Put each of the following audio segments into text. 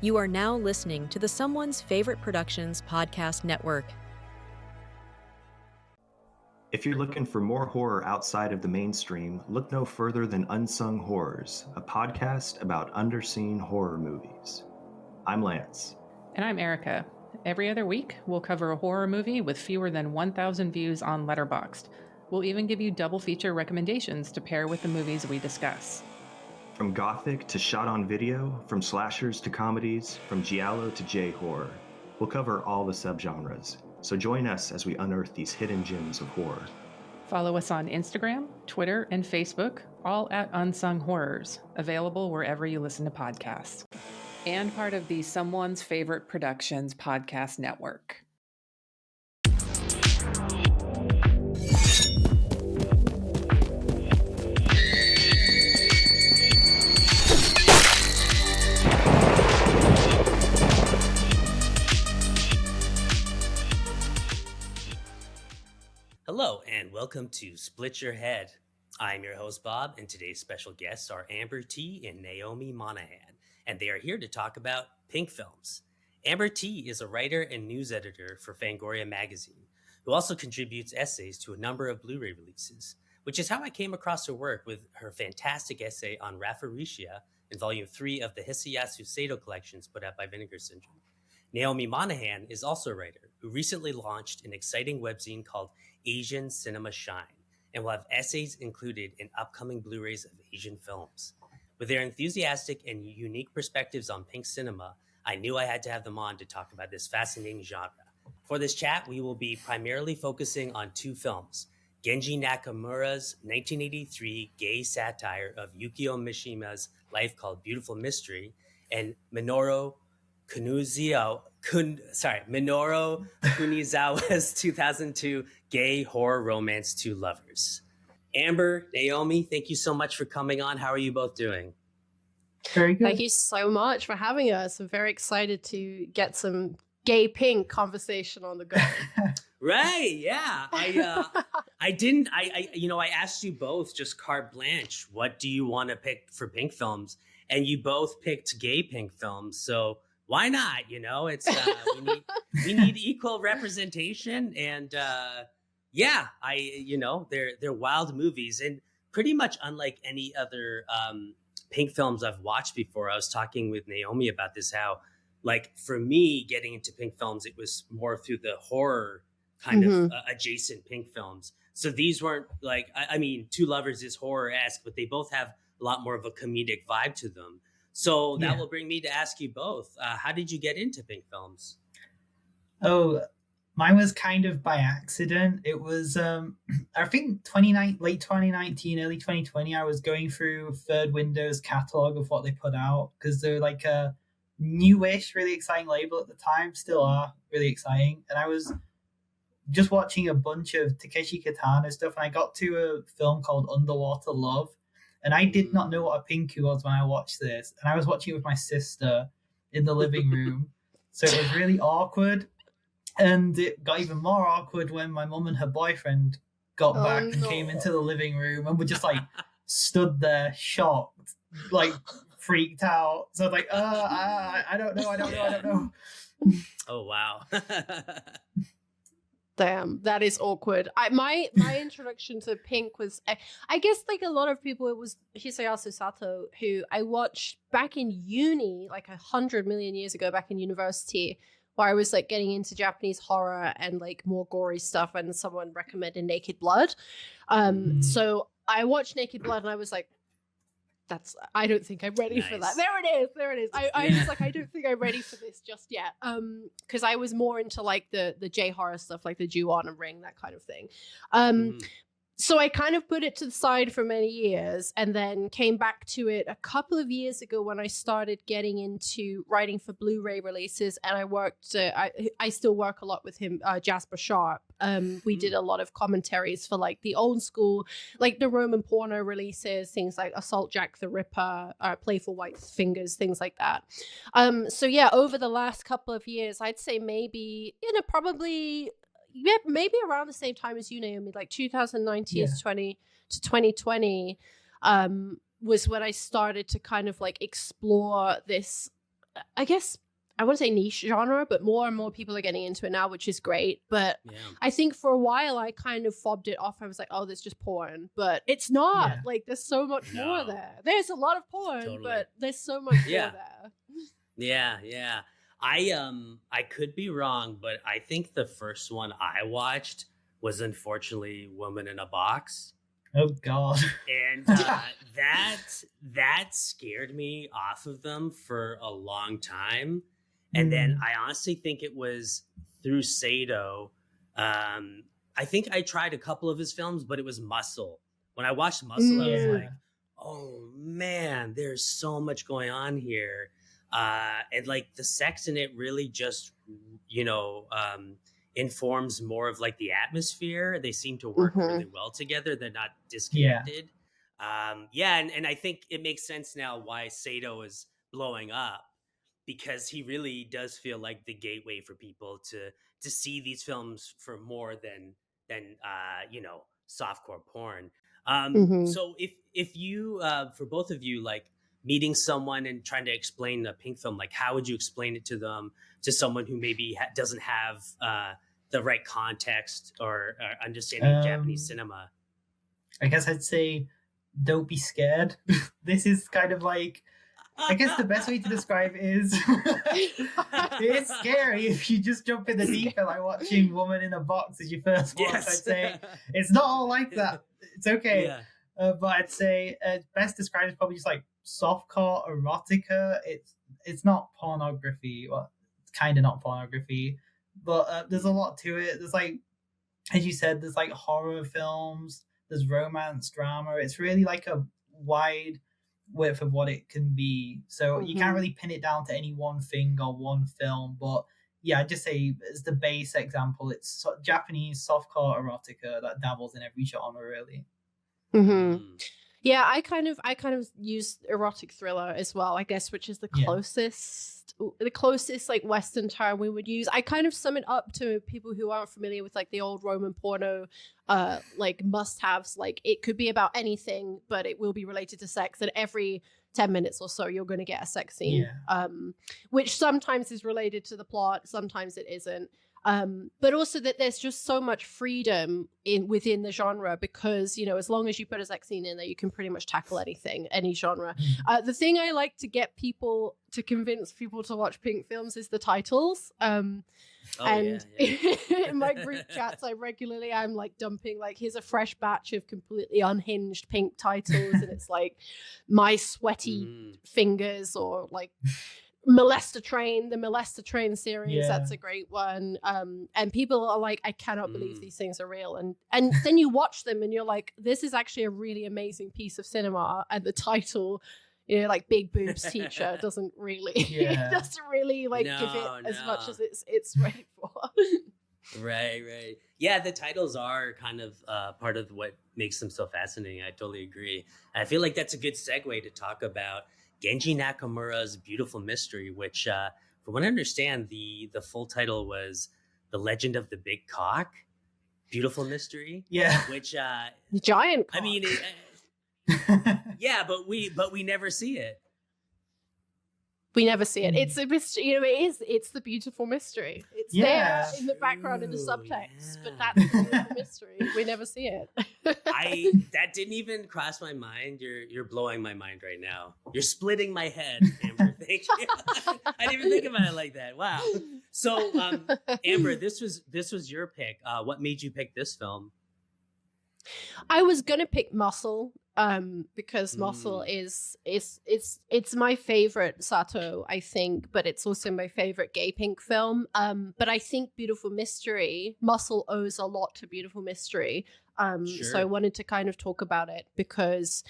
You are now listening to the Someone's Favorite Productions podcast network. If you're looking for more horror outside of the mainstream, look no further than Unsung Horrors, a podcast about underseen horror movies. I'm Lance. And I'm Erica. Every other week, we'll cover a horror movie with fewer than 1,000 views on Letterboxd. We'll even give you double feature recommendations to pair with the movies we discuss. From gothic to shot on video, from slashers to comedies, from giallo to J-horror, we'll cover all the subgenres. So join us as we unearth these hidden gems of horror. Follow us on Instagram, Twitter, and Facebook, all at Unsung Horrors, available wherever you listen to podcasts. And part of the Someone's Favorite Productions podcast network. Hello and welcome to Split Your Head. I'm your host Bob, and today's special guests are Amber T and Naomi Monaghan, and they are here to talk about Pink films. Amber T is a writer and news editor for Fangoria Magazine, who also contributes essays to a number of Blu-ray releases, which is how I came across her work with her fantastic essay on Rapharesia in Volume 3 of the Hisayasu Sado collections put out by Vinegar Syndrome. Naomi Monaghan is also a writer who recently launched an exciting webzine called Asian Cinema Shine, and will have essays included in upcoming Blu-rays of Asian films. With their enthusiastic and unique perspectives on Pink cinema, I knew I had to have them on to talk about this fascinating genre. For this chat, we will be primarily focusing on two films: Genji Nakamura's 1983 gay satire of Yukio Mishima's life called Beautiful Mystery, and Minoru Kunizawa's 2002 gay horror romance Two Lovers. Amber, Naomi, thank you so much for coming on. How are you both doing? Very good. Thank you so much for having us. I'm very excited to get some gay Pink conversation on the go. Right, yeah. I asked you both just carte blanche, what do you want to pick for Pink films? And you both picked gay Pink films, so why not? You know, it's we need equal representation, and they're wild movies, and pretty much unlike any other Pink films I've watched before. I was talking with Naomi about this, how like for me getting into Pink films, it was more through the horror kind of adjacent Pink films. So these weren't like, I mean, Two Lovers is horror-esque, but they both have a lot more of a comedic vibe to them. So that will bring me to ask you both, how did you get into Pink films? Oh, mine was kind of by accident. It was, I think late 2019, early 2020, I was going through Third Window's catalog of what they put out, because they're like a newish, really exciting label at the time, still are really exciting. And I was just watching a bunch of Takeshi Kitano stuff, and I got to a film called Underwater Love. And I did not know what a pinky was when I watched this. And I was watching it with my sister in the living room. So it was really awkward. And it got even more awkward when my mum and her boyfriend got back and came into the living room and were just like stood there shocked, like freaked out. So I was like, I don't know. Oh, wow. Damn, that is awkward. My introduction to Pink was, I guess like a lot of people, it was Hisayasu Sato, who I watched back in uni, like 100 million years ago, back in university, where I was like getting into Japanese horror and like more gory stuff, and someone recommended Naked Blood. So I watched Naked Blood and I was like, I don't think I'm ready for that. There it is. I was like, I don't think I'm ready for this just yet. Because I was more into like the J horror stuff, like the Ju-on and Ring, that kind of thing. So I kind of put it to the side for many years, and then came back to it a couple of years ago when I started getting into writing for Blu-ray releases. And I worked, I still work a lot with him, Jasper Sharp. We did a lot of commentaries for like the old school, like the Roman porno releases, things like Assault Jack the Ripper, Playful White Fingers, things like that. So yeah, over the last couple of years, I'd say maybe, probably maybe around the same time as you, Naomi, like 2019 to 2020 was when I started to kind of like explore this I guess I wouldn't say niche genre, but more and more people are getting into it now, which is great. But I think for a while I kind of fobbed it off. I was like, oh, there's just porn. But it's not. Yeah. Like, there's so much more there. There's a lot of porn, but there's so much more there. Yeah. I could be wrong, but I think the first one I watched was unfortunately Woman in a Box. Oh God. And that scared me off of them for a long time. And then I honestly think it was through Sato. I think I tried a couple of his films, but it was Muscle. When I watched Muscle, I was like, oh man, there's so much going on here. And like the sex in it really just, informs more of like the atmosphere. They seem to work really well together. They're not disconnected. And I think it makes sense now why Sato is blowing up, because he really does feel like the gateway for people to see these films for more than softcore porn. So if you for both of you, like meeting someone and trying to explain a Pink film, like how would you explain it to them, to someone who maybe doesn't have the right context or understanding of Japanese cinema? I guess I'd say don't be scared. This is kind of like, I guess the best way to describe it is it's scary if you just jump in the deep end, like watching Woman in a Box as your first watch. I'd say it's not all like that. It's okay. But I'd say best described is probably just like softcore erotica. It's not pornography. Well, it's kind of not pornography, but there's a lot to it. There's like, as you said, there's like horror films, there's romance, drama. It's really like a wide width of what it can be. So you can't really pin it down to any one thing or one film. But yeah, I'd just say as the base example, it's Japanese softcore erotica that dabbles in every genre, really. Yeah, I kind of use erotic thriller as well, I guess, which is the closest like Western term we would use. I kind of sum it up to people who aren't familiar with like the old Roman porno like must-haves. Like it could be about anything, but it will be related to sex, and every 10 minutes or so you're going to get a sex scene, which sometimes is related to the plot, sometimes it isn't. But also that there's just so much freedom within the genre, because, as long as you put a sex scene in there, you can pretty much tackle anything, any genre. The thing I like to get people to convince people to watch Pink films is the titles. In my group chats, I'm like dumping, like, here's a fresh batch of completely unhinged Pink titles, and it's like My Sweaty Fingers, or like the Molester Train series. That's a great one. And people are like, I cannot believe these things are real. And then you watch them and you're like, this is actually a really amazing piece of cinema. And the title, like Big Boobs Teacher doesn't really give it as much as it's ready for. Right. Yeah, the titles are kind of part of what makes them so fascinating. I totally agree. I feel like that's a good segue to talk about Genji Nakamura's Beautiful Mystery, which, from what I understand, the full title was The Legend of the Big Cock, Beautiful Mystery. Yeah. Which giant cock. I mean, but we never see it. We never see it. It's a mystery. It's the beautiful mystery. It's there in the background in the subtext, but that's the beautiful mystery. We never see it. That didn't even cross my mind. You're blowing my mind right now. You're splitting my head, Amber. Thank you. I didn't even think about it like that. Wow. So, Amber, this was your pick. What made you pick this film? I was gonna pick Muscle, because Muscle is it's my favorite Sato, I think, but it's also my favorite gay Pink film. But I think Muscle owes a lot to Beautiful Mystery. So I wanted to kind of talk about it because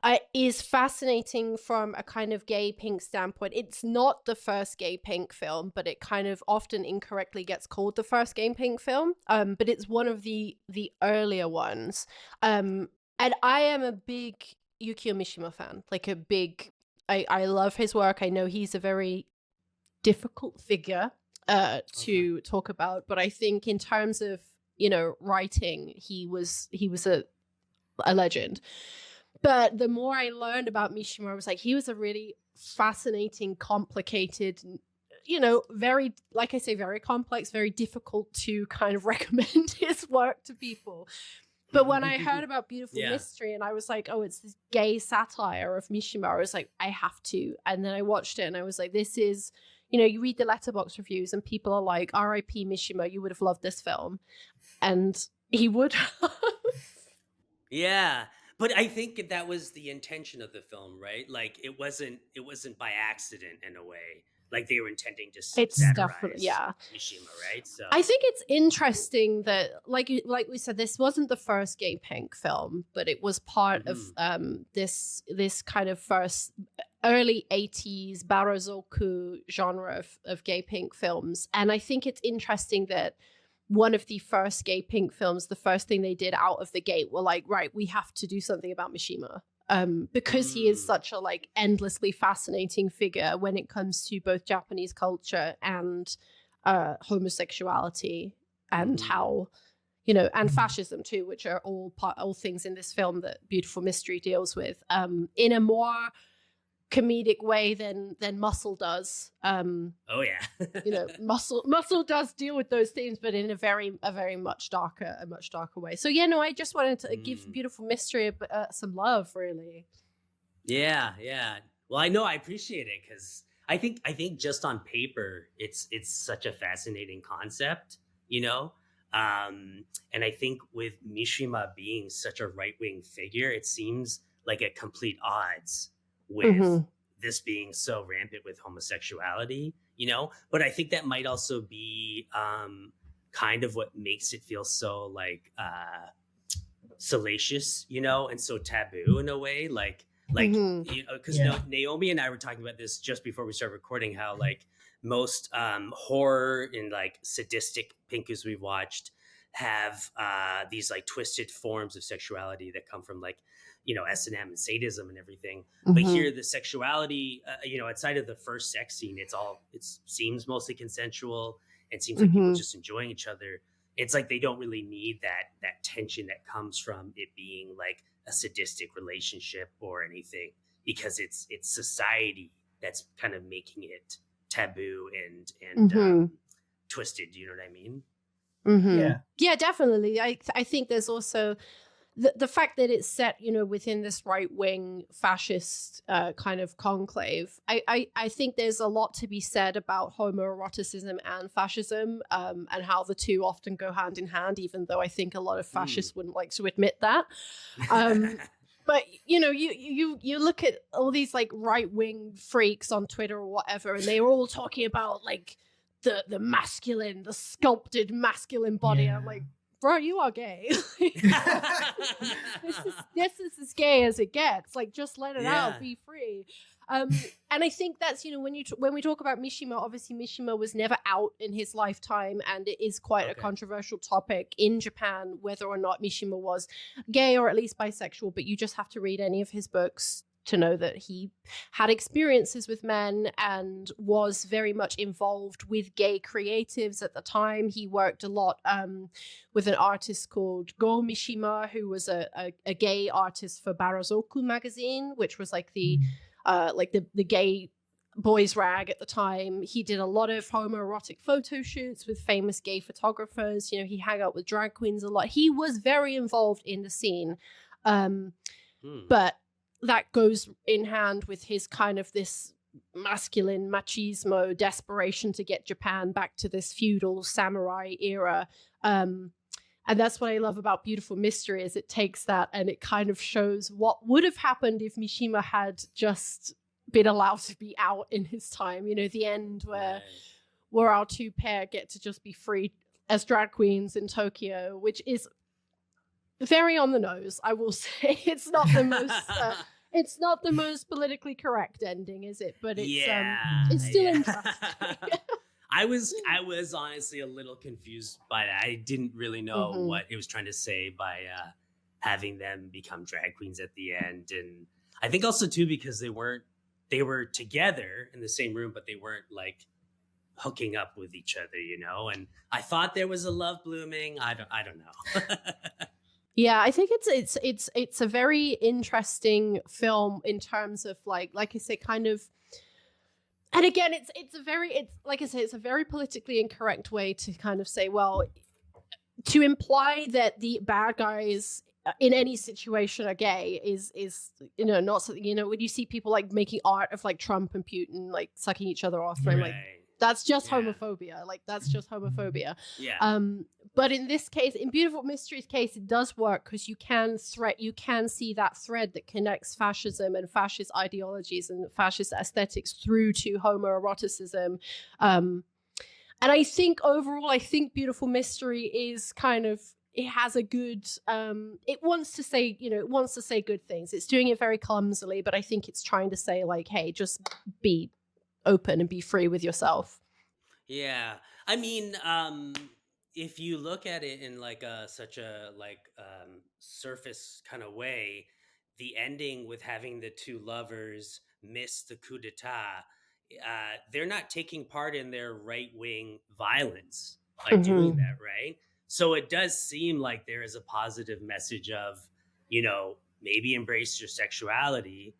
it is fascinating from a kind of gay Pink standpoint. It's not the first gay Pink film, but it kind of often incorrectly gets called the first gay Pink film. But it's one of the earlier ones. And I am a big Yukio Mishima fan, like I love his work. I know he's a very difficult figure to talk about, but I think in terms of, writing, he was a legend. But the more I learned about Mishima, I was like, he was a really fascinating, complicated, very, like I say, very complex, very difficult to kind of recommend his work to people. But when I heard about Beautiful Mystery and I was like, oh, it's this gay satire of Mishima, I was like, I have to. And then I watched it and I was like, this is, you read the Letterboxd reviews and people are like, R.I.P. Mishima, you would have loved this film. And he would have. Yeah. But I think that was the intention of the film, right? Like it wasn't by accident in a way. Like they were intending to satirize Mishima, right? So I think it's interesting that, like we said, this wasn't the first gay pink film, but it was part of this kind of first early 80s Barozoku genre of gay pink films. And I think it's interesting that one of the first gay pink films, the first thing they did out of the gate were like, right, we have to do something about Mishima. Because he is such a like endlessly fascinating figure when it comes to both Japanese culture and homosexuality and how, and fascism too, which are all things in this film that Beautiful Mystery deals with in a more comedic way than Muscle does. Oh yeah. Muscle does deal with those themes, but in a very much darker way. So I just wanted to give Beautiful Mystery some love, really. Yeah. Well, I appreciate it because I think just on paper it's such a fascinating concept, and I think with Mishima being such a right-wing figure, it seems like at complete odds with this being so rampant with homosexuality, but I think that might also be kind of what makes it feel so like salacious, and so taboo in a way, because Naomi and I were talking about this just before we started recording, how like most horror and like sadistic pinkus we've watched have these like twisted forms of sexuality that come from like S&M and sadism and everything. But here the sexuality, outside of the first sex scene, it seems mostly consensual and seems like people just enjoying each other. It's like they don't really need that tension that comes from it being like a sadistic relationship or anything, because it's society that's kind of making it taboo and twisted. Do you know what I mean? Yeah, definitely. I think there's also the fact that it's set, within this right-wing fascist kind of conclave. I think there's a lot to be said about homoeroticism and fascism, and how the two often go hand in hand, even though I think a lot of fascists wouldn't like to admit that. But you look at all these like right-wing freaks on Twitter or whatever, and they're all talking about like the masculine, the sculpted masculine body. Yeah. I'm like, bro, you are gay. This is as gay as it gets. Like, just let it out, be free. And I think that's, when we talk about Mishima, obviously Mishima was never out in his lifetime, and it is quite a controversial topic in Japan whether or not Mishima was gay or at least bisexual. But you just have to read any of his books to know that he had experiences with men and was very much involved with gay creatives at the time. He worked a lot with an artist called Go Mishima, who was a gay artist for Barozoku magazine, which was like the gay boys rag at the time. He did a lot of homoerotic photo shoots with famous gay photographers. He hung out with drag queens a lot. He was very involved in the scene. But that goes in hand with his kind of this masculine machismo desperation to get Japan back to this feudal samurai era. And that's what I love about Beautiful Mystery, is it takes that and it kind of shows what would have happened if Mishima had just been allowed to be out in his time. The end where our two pair get to just be free as drag queens in Tokyo, which is very on the nose, I will say. It's not the most it's not the most politically correct ending, is it? But it's still interesting. I was honestly a little confused by that. I didn't really know what it was trying to say by having them become drag queens at the end. And I think also too because they were together in the same room, but they weren't like hooking up with each other, And I thought there was a love blooming. I don't know. Yeah, I think it's a very interesting film in terms of like I say, kind of And again, it's like I say, it's a very politically incorrect way to kind of say, well, to imply that the bad guys in any situation are gay is not something, when you see people like making art of like Trump and Putin like sucking each other off, right? Like that's just homophobia. Like that's just homophobia. Yeah. But in this case, in Beautiful Mystery's case, it does work because you can see that thread that connects fascism and fascist ideologies and fascist aesthetics through to homoeroticism. And I think overall, Beautiful Mystery is kind of, it has a good, it wants to say good things. It's doing it very clumsily, but I think it's trying to say like, hey, just be open and be free with yourself. Yeah. I mean, if you look at it in like such a surface kind of way, the ending with having the two lovers miss the coup d'etat, they're not taking part in their right-wing violence by doing that, right? So it does seem like there is a positive message of, maybe embrace your sexuality,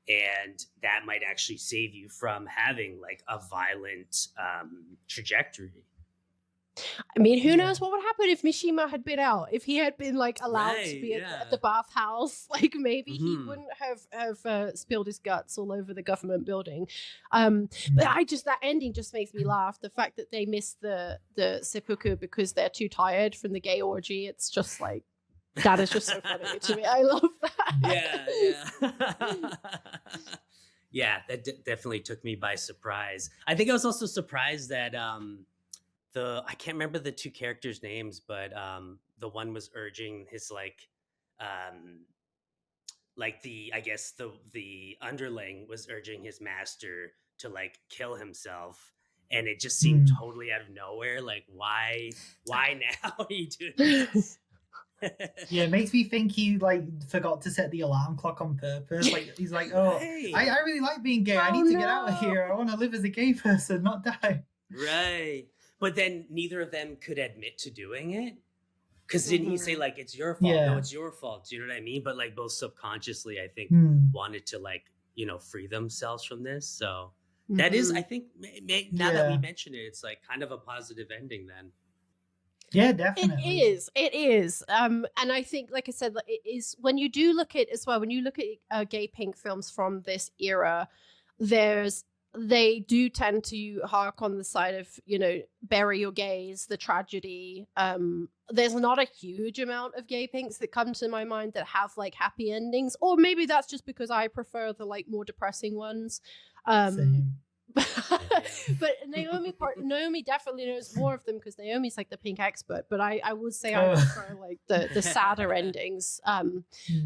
and that might actually save you from having like a violent trajectory. I mean, who knows what would happen if Mishima had been out? If he had been like allowed to be at the bathhouse, like maybe he wouldn't have spilled his guts all over the government building. But that ending just makes me laugh. The fact that they missed the seppuku because they're too tired from the gay orgy. It's just like, that is just so funny to me. I love that. Yeah, that definitely took me by surprise. I think I was also surprised that I can't remember the two characters' names, but the one was urging his the underling was urging his master to like kill himself, and it just seemed totally out of nowhere. Like, why now are you doing this? Yeah, it makes me think he like forgot to set the alarm clock on purpose. Like he's like, oh, hey. I really like being gay. I need to get out of here. I want to live as a gay person, not die. Right. But then neither of them could admit to doing it. Because didn't he say like, it's your fault? Yeah. No, it's your fault. Do you know what I mean? But like both subconsciously, I think, wanted to like, free themselves from this. So that is, I think, now that we mention it, it's like kind of a positive ending then. Yeah, definitely. It is. And I think, like I said, it is, when you do look at as well, when you look at gay pink films from this era, they do tend to hark on the side of, bury your gays, the tragedy. There's not a huge amount of gay pinks that come to my mind that have like happy endings, or maybe that's just because I prefer the like more depressing ones. Same. But Naomi definitely knows more of them because Naomi's like the pink expert. But I would say I prefer like the sadder endings.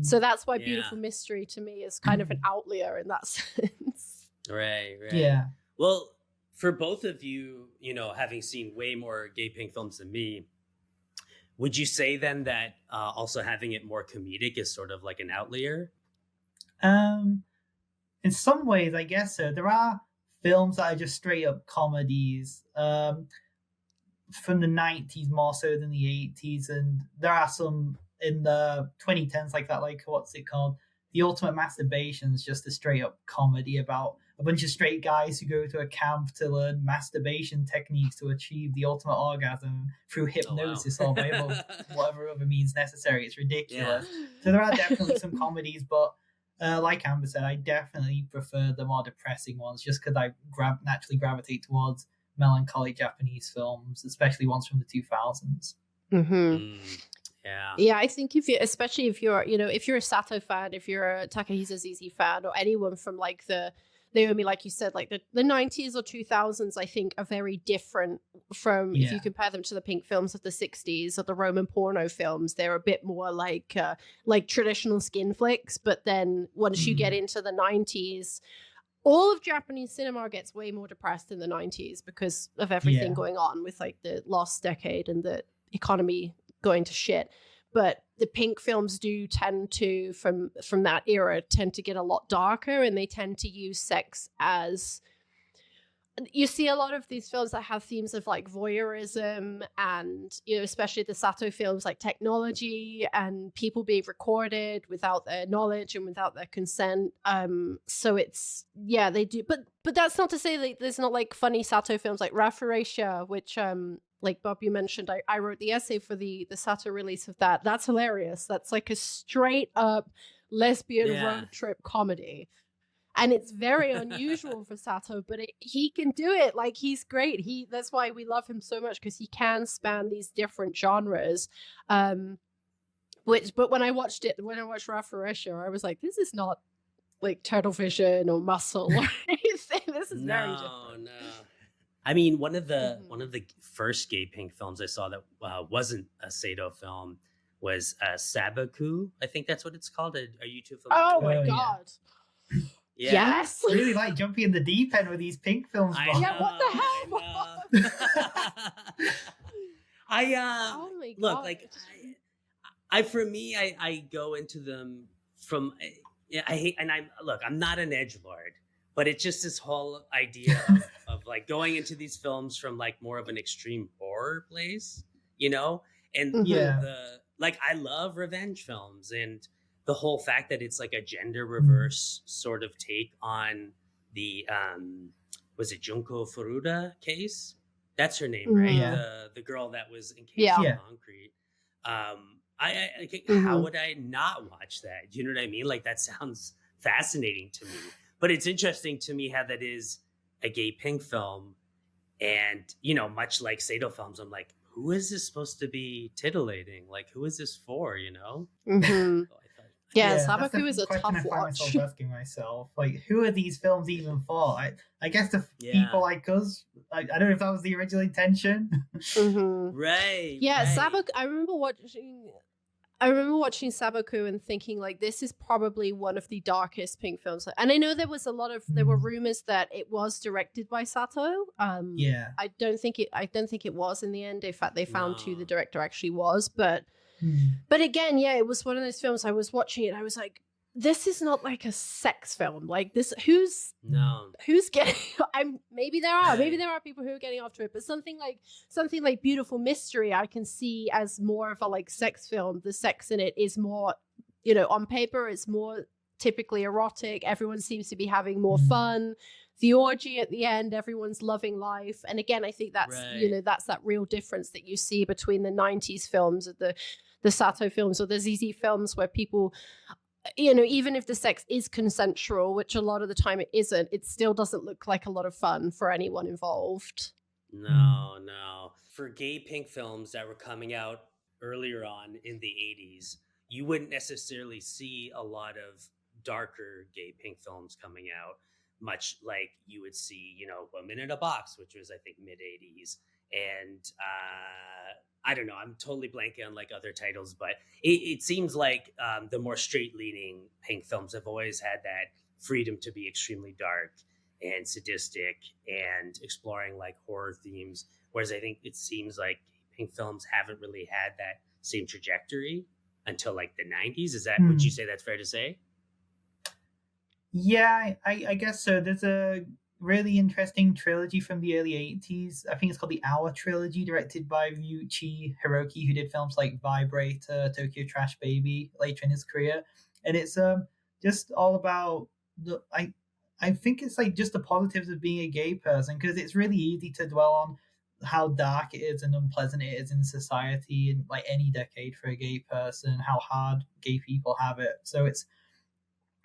So that's why Beautiful Mystery to me is kind of an outlier in that sense. Right. Yeah. Well, for both of you, having seen way more gay pink films than me, would you say then that also having it more comedic is sort of like an outlier? In some ways, I guess so. There are films that are just straight up comedies from the 90s more so than the 80s, and there are some in the 2010s like that, like what's it called? The Ultimate Masturbation is just a straight up comedy about a bunch of straight guys who go to a camp to learn masturbation techniques to achieve the ultimate orgasm through hypnosis or whatever other means necessary. It's ridiculous. Yeah. So there are definitely some comedies, but like Amber said, I definitely prefer the more depressing ones just because I naturally gravitate towards melancholic Japanese films, especially ones from the 2000s. Yeah, I think especially if you're a Sato fan, if you're a Takahisa Zizi fan, or anyone from like the Naomi, like you said, like the 90s or 2000s, I think are very different from if you compare them to the pink films of the 60s or the Roman porno films. They're a bit more like traditional skin flicks. But then once you get into the 90s, all of Japanese cinema gets way more depressed in the 90s because of everything going on with like the lost decade and the economy going to shit. But the pink films do tend to, from that era, tend to get a lot darker, and they tend to use sex as you see a lot of these films that have themes of like voyeurism and, you know, especially the Sato films, like technology and people being recorded without their knowledge and without their consent. So it's, yeah, they do, but that's not to say that there's not like funny Sato films like Rafureisha, which like Bob, you mentioned, I wrote the essay for the Sato release of that. That's hilarious. That's like a straight up lesbian road trip comedy. And it's very unusual for Sato, but he can do it. Like, he's great. That's why we love him so much, because he can span these different genres. But when I watched Rafureisha, I was like, this is not like Turtle Vision or Muscle or anything. This is very different. No. I mean, one of the first gay pink films I saw that wasn't a Sato film was Sabaku. I think that's what it's called. A YouTube film. Oh my god. Yeah. Yes. I really like jumping in the deep end with these pink films. Yeah, what the hell? Oh my god. Look, like I go into them from I'm not an edgelord, but it's just this whole idea of like going into these films from like more of an extreme horror place, you know? And I love revenge films, and the whole fact that it's like a gender reverse sort of take on the was it Junko Furuta case? That's her name, right? Yeah. The girl that was encased in concrete. Mm-hmm. How would I not watch that? You know what I mean? Like, that sounds fascinating to me. But it's interesting to me how that is a gay pink film, and, you know, much like Sato films, I'm like, who is this supposed to be titillating? Like, who is this for, you know? Mm-hmm. Yeah, that's Sabaku is a tough question I find watch. myself asking myself, like, who are these films even for? I guess the people like us. I don't know if that was the original intention. Mm-hmm. Right. Yeah, right. Sabaku. I remember watching Sabaku and thinking, like, this is probably one of the darkest pink films. And I know there were rumors that it was directed by Sato. I don't think it was in the end. In fact, they found who the director actually was, but again, it was one of those films. I was watching it, I was like, this is not like a sex film. Like, this, who's getting? Maybe there are people who are getting after it, but something like Beautiful Mystery, I can see as more of a like sex film. The sex in it is more, you know, on paper, it's more typically erotic. Everyone seems to be having more fun. The orgy at the end, everyone's loving life. And again, I think that's you know, that's that real difference that you see between the 90s films of the Sato films or the ZZ films, where people, you know, even if the sex is consensual, which a lot of the time it isn't, it still doesn't look like a lot of fun for anyone involved. No. For gay pink films that were coming out earlier on in the 80s, you wouldn't necessarily see a lot of darker gay pink films coming out, much like you would see, you know, Women in a Box, which was, I think, mid-80s. And I don't know, I'm totally blanking on like other titles, but it seems like the more straight-leaning pink films have always had that freedom to be extremely dark and sadistic and exploring like horror themes. Whereas I think it seems like pink films haven't really had that same trajectory until like the 90s. Is that, would you say that's fair to say? Yeah, I guess so. There's a really interesting trilogy from the early 80s. I think it's called the Hour Trilogy, directed by Ryuichi Hiroki, who did films like Vibrator, Tokyo Trash Baby later in his career. And it's just all about I think it's like just the positives of being a gay person, because it's really easy to dwell on how dark it is and unpleasant it is in society in like any decade for a gay person, how hard gay people have it. So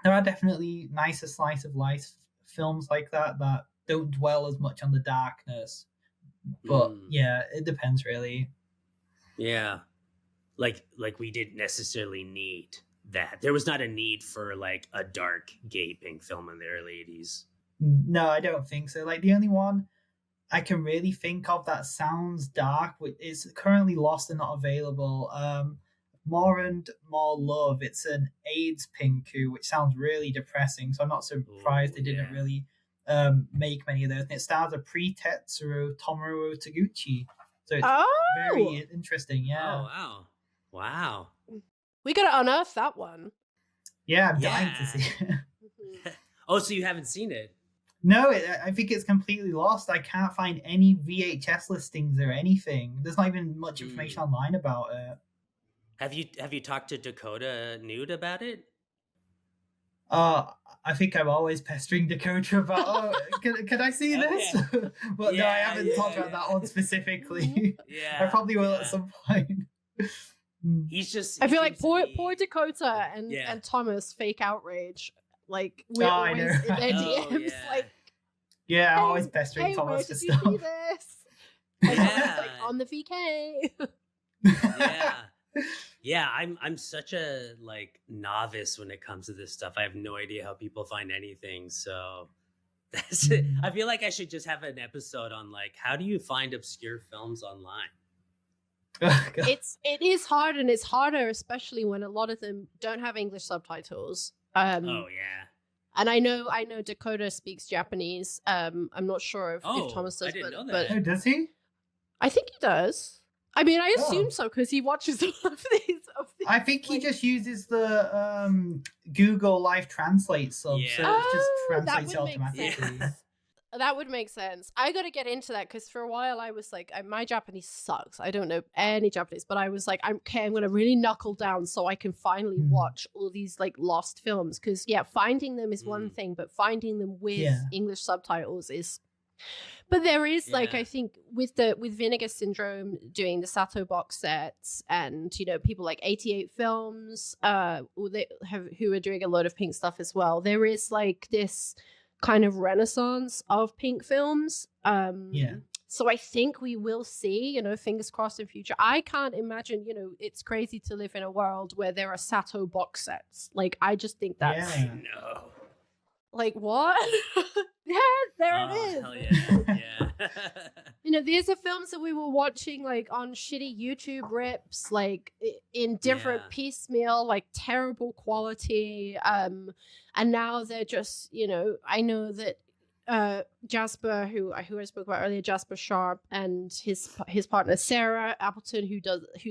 there are definitely nicer slice of life films like that don't dwell as much on the darkness. But yeah, it depends really. Yeah. Like we didn't necessarily need that. There was not a need for like a dark gay pink film in the early 80s. No, I don't think so. Like, the only one I can really think of that sounds dark, which is currently lost and not available, More and More Love. It's an AIDS pinku, which sounds really depressing, so I'm not surprised they didn't really make many of those. And it stars a pre-Tetsuro Tomoru Taguchi, so it's very interesting. Wow. We gotta unearth that one. Yeah, I'm dying to see it. Oh, so you haven't seen it? No, I think it's completely lost. I can't find any VHS listings or anything. There's not even much information online about it. Have you talked to Dakota Nude about it? I think I'm always pestering Dakota about, can I see this? But no, I haven't talked about that one specifically. I probably will at some point. I feel like poor Dakota and Thomas fake outrage. Like we're always in their DMs. Like, yeah, I'm always pestering Thomas for stuff. Where did you see this? Like on the VK. Yeah, I'm such a like novice when it comes to this stuff. I have no idea how people find anything. So that's it. I feel like I should just have an episode on like how do you find obscure films online? It is hard, and it's harder especially when a lot of them don't have English subtitles. Oh yeah. And I know Dakota speaks Japanese. I'm not sure if Thomas does, I didn't know but that. Oh, does he? I think he does. I mean, I assume so because he watches all of these. I think he just uses the Google Live Translate sub, so it just translates automatically. That would make sense. I got to get into that because for a while I was like, my Japanese sucks. I don't know any Japanese, but I was like, I'm going to really knuckle down so I can finally watch all these like lost films. Because finding them is one thing, but finding them with English subtitles is. But there is like I think with Vinegar Syndrome doing the Sato box sets, and people like 88 Films, who are doing a lot of Pink stuff as well. There is like this kind of renaissance of Pink films. So I think we will see, fingers crossed in future. I can't imagine, it's crazy to live in a world where there are Sato box sets. Like, I just think that's... Yeah. No. Like, what? There it is. Hell yeah. These are films that we were watching, like, on shitty YouTube rips, like, in different piecemeal, like, terrible quality. And now they're just, I know that Jasper, who I spoke about earlier, Jasper Sharp, and his partner Sarah Appleton, who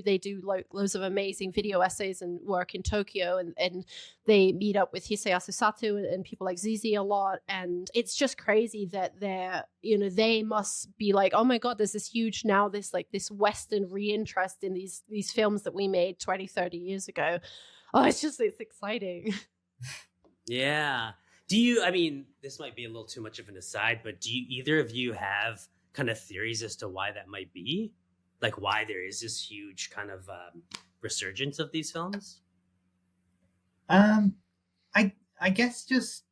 they do like loads of amazing video essays and work in Tokyo, and they meet up with Hisayasu Sato and people like Zizi a lot, and it's just crazy that they must be like, oh my god, there's this huge now this Western reinterest in these films that we made 20-30 years ago. It's exciting. Yeah. This might be a little too much of an aside, but do either of you have kind of theories as to why that might be? Like why there is this huge kind of resurgence of these films? I guess just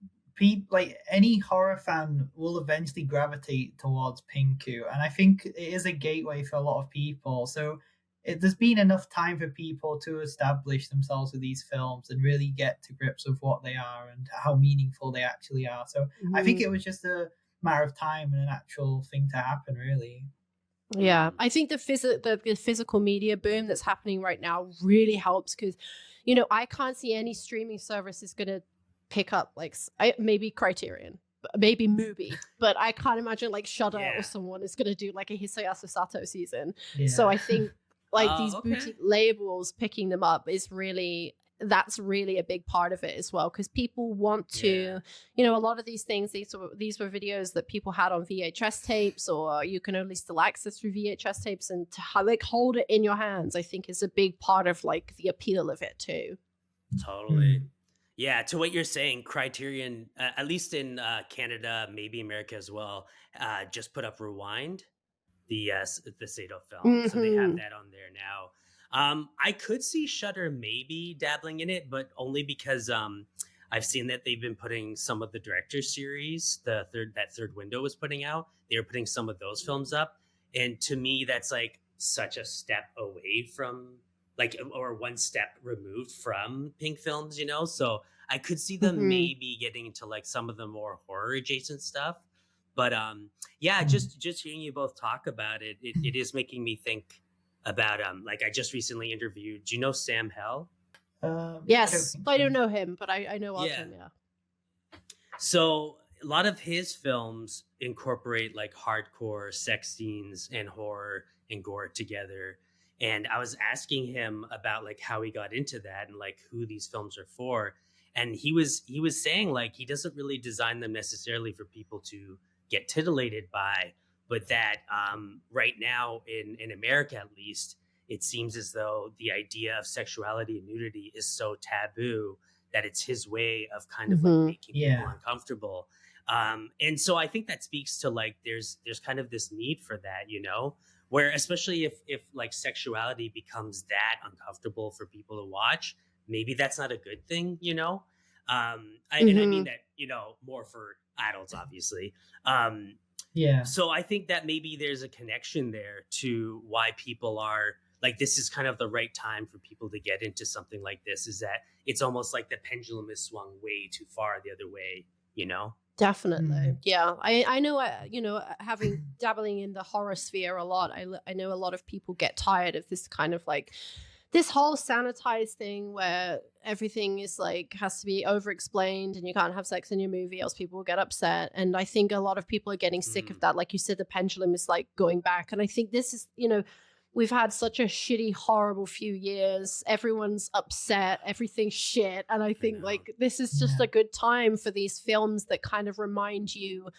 like any horror fan will eventually gravitate towards Pinku, and I think it is a gateway for a lot of people. So there's been enough time for people to establish themselves with these films and really get to grips with what they are and how meaningful they actually are. So I think it was just a matter of time and an actual thing to happen, really. Yeah, I think the physical media boom that's happening right now really helps because, I can't see any streaming service is going to pick up maybe Criterion, maybe Mubi, but I can't imagine like Shudder or someone is going to do like a Hisayasu Sato season. Yeah. So I think these boutique labels picking them up that's really a big part of it as well, because people want to, a lot of these things, these were videos that people had on VHS tapes, or you can only still access through VHS tapes, and to hold it in your hands, I think is a big part of like the appeal of it too. Totally. Yeah, to what you're saying, Criterion, at least in Canada, maybe America as well, just put up Rewind, the Sato film. So they have that on there now. I could see Shudder maybe dabbling in it, but only because I've seen that they've been putting some of the director's series, that Third Window was putting out. They were putting some of those films up. And to me, that's like such a step away from or one step removed from Pink films, So I could see them maybe getting into like some of the more horror adjacent stuff. But just hearing you both talk about it, it is making me think about I just recently interviewed. Do you know Sam Hell? Yes, I don't know him, but I know of him. Yeah. So a lot of his films incorporate like hardcore sex scenes and horror and gore together. And I was asking him about like how he got into that and like who these films are for. And he was saying like he doesn't really design them necessarily for people to get titillated by, but that right now in America at least, it seems as though the idea of sexuality and nudity is so taboo that it's his way of kind of like making people uncomfortable. And so I think that speaks to like there's kind of this need for that, you know, where especially if like sexuality becomes that uncomfortable for people to watch, maybe that's not a good thing, you know. And I mean that, you know, more for adults, obviously. So I think that maybe there's a connection there to why people are like, this is kind of the right time for people to get into something like this, is that it's almost like the pendulum is swung way too far the other way, you know? Definitely. Yeah. I know, you know, having dabbling in the horror sphere a lot, I know a lot of people get tired of this kind of like, this whole sanitized thing where everything is like, has to be over explained and you can't have sex in your movie else people will get upset. And I think a lot of people are getting sick of that. Like you said, the pendulum is like going back. And I think this is, you know, we've had such a shitty, horrible few years. Everyone's upset, everything's shit. And I think like this is just a good time for these films that kind of remind you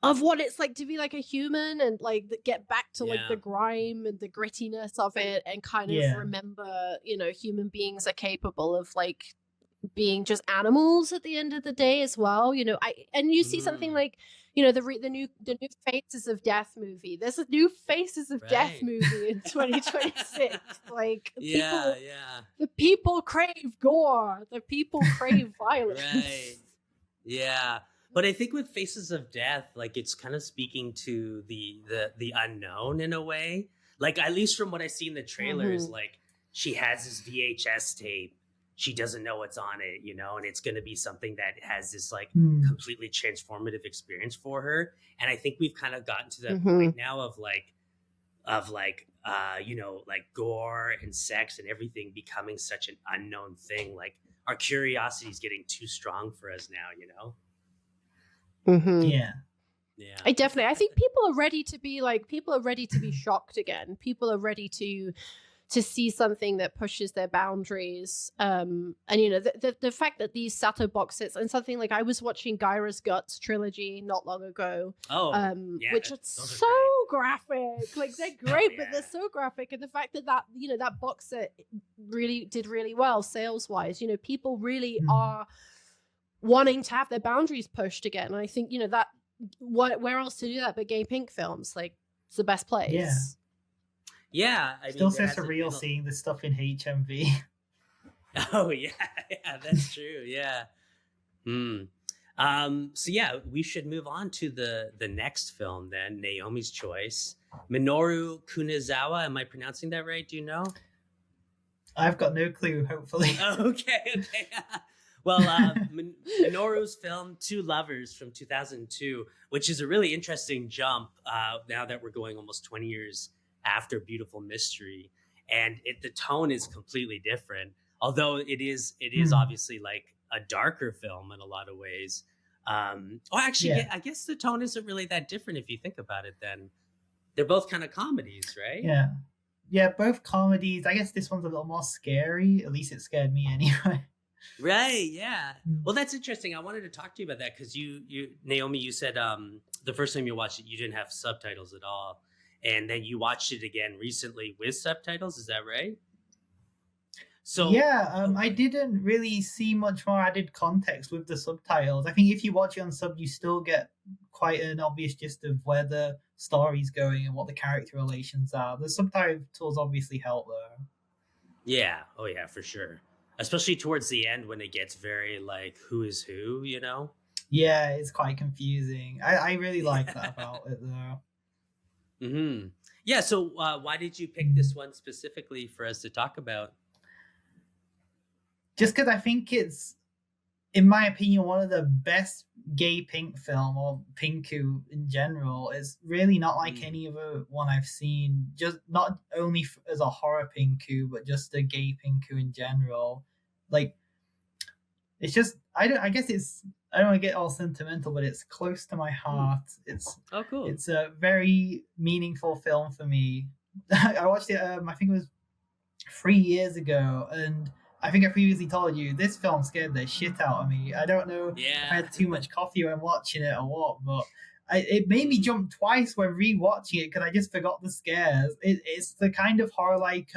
of what it's like to be like a human and like get back to like the grime and the grittiness of it and kind of remember, you know, human beings are capable of like being just animals at the end of the day as well. You know, and you see something like, you know, the new Faces of Death movie. There's a new Faces of Death movie in 2026. Like the people crave gore. The people crave violence. Right. Yeah. But I think with Faces of Death, like it's kind of speaking to the unknown in a way. Like at least from what I see in the trailers, like she has this VHS tape. She doesn't know what's on it, you know, and it's going to be something that has this like completely transformative experience for her. And I think we've kind of gotten to that point now of you know, like gore and sex and everything becoming such an unknown thing. Like our curiosity is getting too strong for us now, you know? Yeah. I think people are ready to be shocked again. People are ready to see something that pushes their boundaries. And you know, the fact that these Sato box sets and something like I was watching Gyra's Guts trilogy not long ago. Which are so graphic. Like they're great, but they're so graphic. And the fact that you know, that box set really did really well sales wise. You know, people really are wanting to have their boundaries pushed again. And I think, you know, that where else to do that but gay pink films? Like it's the best place. Yeah. I still so surreal seeing this stuff in HMV. Oh yeah, that's true. Yeah. So yeah, we should move on to the next film then, Naomi's choice. Minoru Kunizawa, am I pronouncing that right? Do you know? I've got no clue, hopefully. Okay. Well, Minoru's film Two Lovers from 2002, which is a really interesting jump now that we're going almost 20 years after Beautiful Mystery. And the tone is completely different, although it is obviously like a darker film in a lot of ways. I guess the tone isn't really that different if you think about it then. They're both kind of comedies, right? Yeah, both comedies. I guess this one's a little more scary. At least it scared me anyway. Right, yeah. Well, that's interesting. I wanted to talk to you about that because you Naomi, you said the first time you watched it, you didn't have subtitles at all. And then you watched it again recently with subtitles. Is that right? So I didn't really see much more added context with the subtitles. I think if you watch it on sub, you still get quite an obvious gist of where the story's going and what the character relations are. The subtitles obviously help though. Yeah. Oh yeah, for sure. Especially towards the end when it gets very like who is who, you know? Yeah, it's quite confusing. I really like that about it though. Yeah, so why did you pick this one specifically for us to talk about? Just because I think it's, in my opinion, one of the best gay pink film, or pinku in general. Is really not like any other one I've seen. Just not only as a horror pinku, but just a gay pinku in general. Like, it's just I don't want to get all sentimental, but it's close to my heart. It's cool. It's a very meaningful film for me. I watched it. I think it was 3 years ago, and I think I previously told you this film scared the shit out of me. I don't know if I had too much coffee when watching it or what, but it made me jump twice when rewatching it because I just forgot the scares. It's the kind of horror like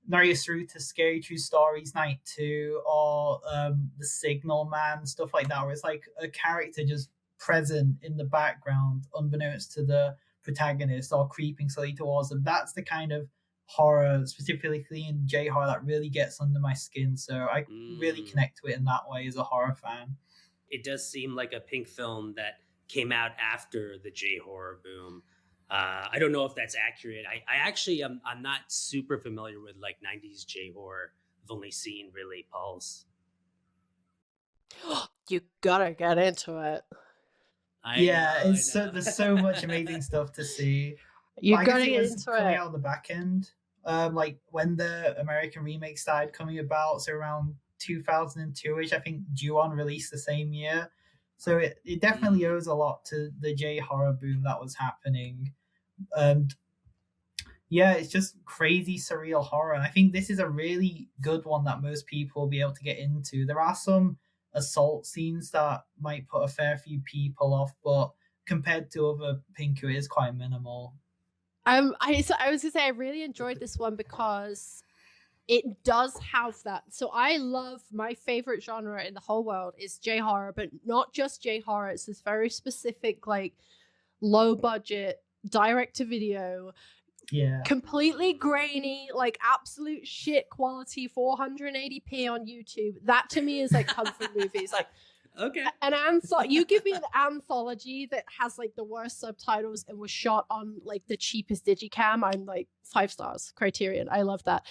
Marius Rutta's Scary True Stories Night 2 or The Signal Man, stuff like that, where it's like a character just present in the background unbeknownst to the protagonist or creeping slowly towards them. That's the kind of horror, specifically in J-horror, that really gets under my skin. So I really connect to it in that way as a horror fan. It does seem like a Pink film that came out after the J-horror boom. I don't know if that's accurate. I actually I'm not super familiar with like 90s J-horror. I've only seen really Pulse. You gotta get into it. There's so much amazing stuff to see. You gotta get into coming it. out of the back end, like when the American remake started coming about, so around 2002ish. I think Ju-on released the same year, so it definitely owes a lot to the J horror boom that was happening. And yeah, it's just crazy surreal horror, and I think this is a really good one that most people will be able to get into. There are some assault scenes that might put a fair few people off, but compared to other Pinku, it is quite minimal. I was gonna say I really enjoyed this one because it does have that. So I love, my favorite genre in the whole world is J-horror, but not just J-horror. It's this very specific, like, low budget, direct to video, completely grainy, like absolute shit quality, 480p on YouTube. That to me is like comfort movies. Like, okay, you give me an anthology that has like the worst subtitles and was shot on like the cheapest digicam, I'm like 5 stars. Criterion, I love that.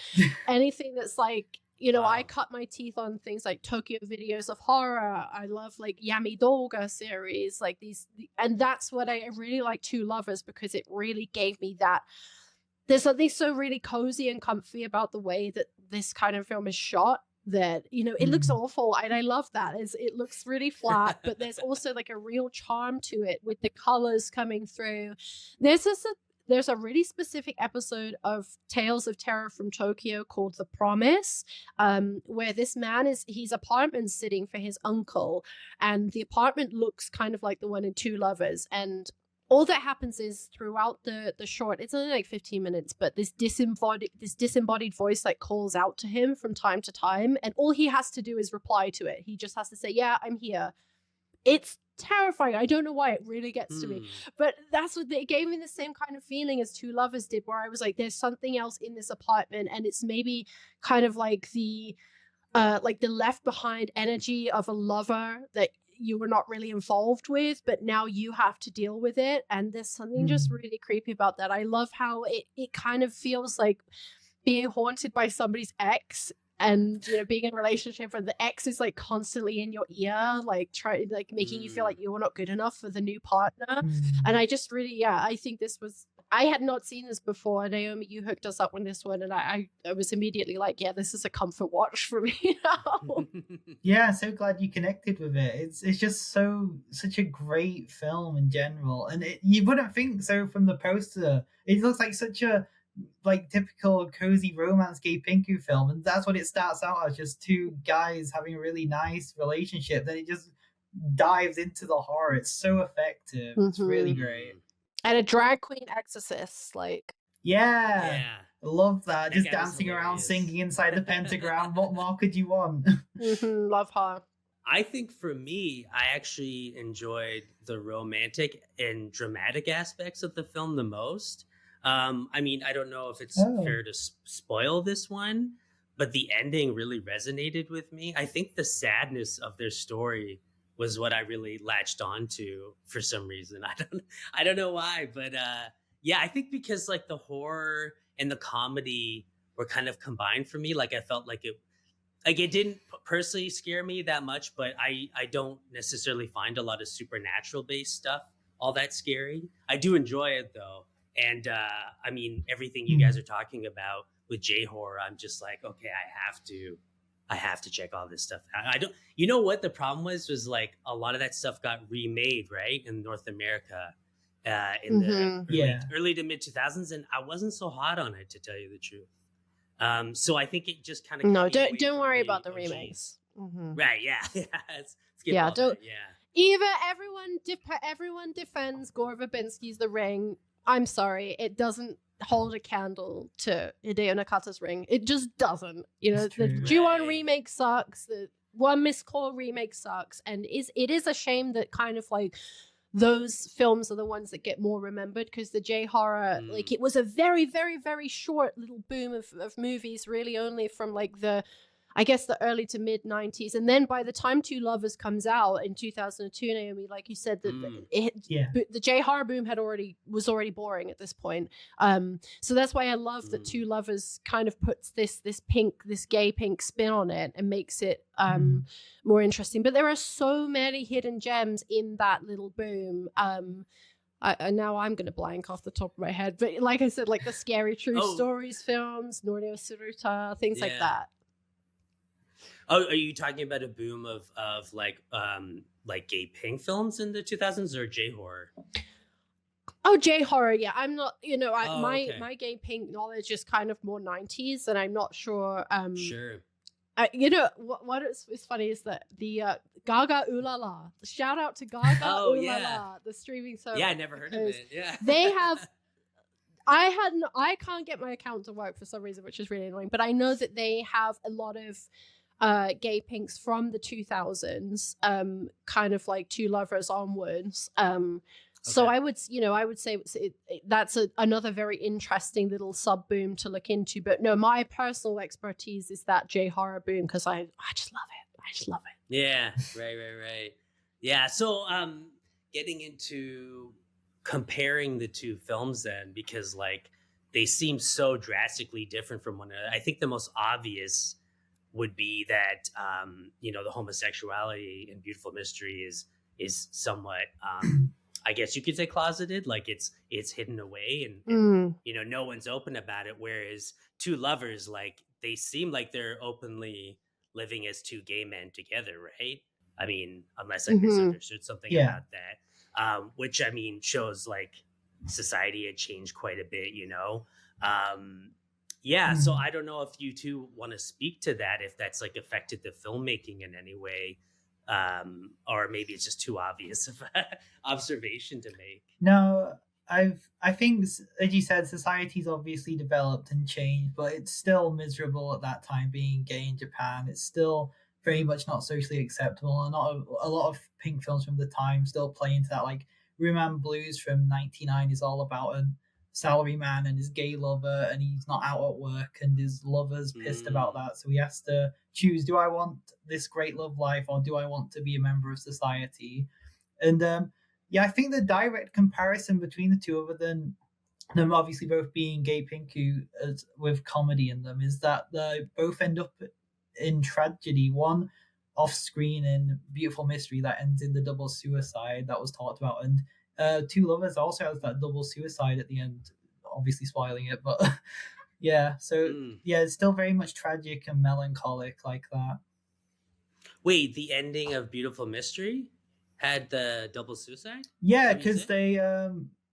Anything that's like, you know, I cut my teeth on things like Tokyo Videos of Horror. I love like Yami Doga series, like these, and that's what I really like Two Lovers, because it really gave me that. There's something so really cozy and comfy about the way that this kind of film is shot, that, you know, it looks awful, and I love that. It looks really flat, but there's also like a real charm to it with the colors coming through. There's a really specific episode of Tales of Terror from Tokyo called The Promise, where this man he's apartment sitting for his uncle, and the apartment looks kind of like the one in Two Lovers, and all that happens is throughout the short, it's only like 15 minutes, but this disembodied voice like calls out to him from time to time, and all he has to do is reply to it. He just has to say, "Yeah, I'm here." It's terrifying. I don't know why, it really gets to me, but that's what it gave me, the same kind of feeling as Two Lovers did, where I was like, there's something else in this apartment, and it's maybe kind of like the left behind energy of a lover that you were not really involved with, but now you have to deal with it. And there's something just really creepy about that. I love how it kind of feels like being haunted by somebody's ex, and, you know, being in a relationship where the ex is like constantly in your ear, like making you feel like you're not good enough for the new partner. And I just really, I think I had not seen this before. Naomi, you hooked us up with this one, and I was immediately like, yeah, this is a comfort watch for me now. Yeah, I'm so glad you connected with it. It's just such a great film in general, and you wouldn't think so from the poster. It looks like such a typical cozy romance gay Pinku film, and that's what it starts out as, just two guys having a really nice relationship. Then it just dives into the horror. It's so effective. It's really great. And a drag queen exorcist, like, I love that. Just dancing around, singing inside the pentagram. What more could you want? Love her. I think for me, I actually enjoyed the romantic and dramatic aspects of the film the most. I mean, I don't know if it's fair to spoil this one, but the ending really resonated with me. I think the sadness of their story was what I really latched onto for some reason. I don't know why, but I think because like the horror and the comedy were kind of combined for me. Like I felt like it didn't personally scare me that much, but I don't necessarily find a lot of supernatural based stuff all that scary. I do enjoy it though. And I mean, everything you guys are talking about with J-horror, I'm just like, okay, I have to check all this stuff out. I don't, you know what the problem was like a lot of that stuff got remade, right, in North America in the early to mid 2000s, and I wasn't so hot on it, to tell you the truth. So I think it just kind of No, don't worry about the remakes. Mm-hmm. Right? Yeah, don't. Either everyone defends Gore Verbinski's The Ring. I'm sorry, it doesn't hold a candle to Hideo Nakata's Ring. It just doesn't. The Ju-on remake sucks. The One Miss Call remake sucks, and it is a shame that kind of like those films are the ones that get more remembered, because the J-horror, like, it was a very, very, very short little boom of movies, really only from like the early to mid 90s. And then by the time Two Lovers comes out in 2002, Naomi, like you said, the J-horror boom was already boring at this point. So that's why I love that Two Lovers kind of puts this gay pink spin on it and makes it more interesting. But there are so many hidden gems in that little boom. Now I'm going to blank off the top of my head. But like I said, like the Scary True Stories films, Norneo Suruta, things like that. Oh, are you talking about a boom of like gay pink films in the 2000s or J-horror? Oh, J-horror, yeah. I'm not, my gay pink knowledge is kind of more 90s, and I'm not sure. Sure. What is funny is that the Gaga Ooh La La, shout out to Gaga Ooh La La, the streaming service. Yeah, I never heard of it. Yeah. They have. I can't get my account to work for some reason, which is really annoying. But I know that they have a lot of gay pinks from the 2000s, kind of like Two Lovers onwards. So I would say that's another very interesting little sub boom to look into. But no, my personal expertise is that J-horror boom, because I just love it. I just love it. Yeah, right. Yeah, so getting into comparing the two films then, because like they seem so drastically different from one another. I think the most obvious would be that the homosexuality in Beautiful Mystery is somewhat I guess you could say closeted, like it's hidden away and no one's open about it, whereas Two Lovers, like, they seem like they're openly living as two gay men together, right? I mean, unless I misunderstood something about that, which I mean shows like society had changed quite a bit, So I don't know if you two want to speak to that, if that's like affected the filmmaking in any way, or maybe it's just too obvious of an observation to make. No, I think, as you said, society's obviously developed and changed, but it's still miserable at that time being gay in Japan. It's still very much not socially acceptable, and not a lot of pink films from the time still play into that. Like Rhythm Blues from '99 is all about a salaryman and his gay lover, and he's not out at work, and his lover's pissed about that, so he has to choose: do I want this great love life, or do I want to be a member of society? And I think the direct comparison between the two, other than them obviously both being gay pinku with comedy in them, is that they both end up in tragedy. One off screen in Beautiful Mystery that ends in the double suicide that was talked about, and Two Lovers also has that double suicide at the end, obviously spoiling it, but it's still very much tragic and melancholic like that. Wait, the ending of Beautiful Mystery had the double suicide? Yeah, because they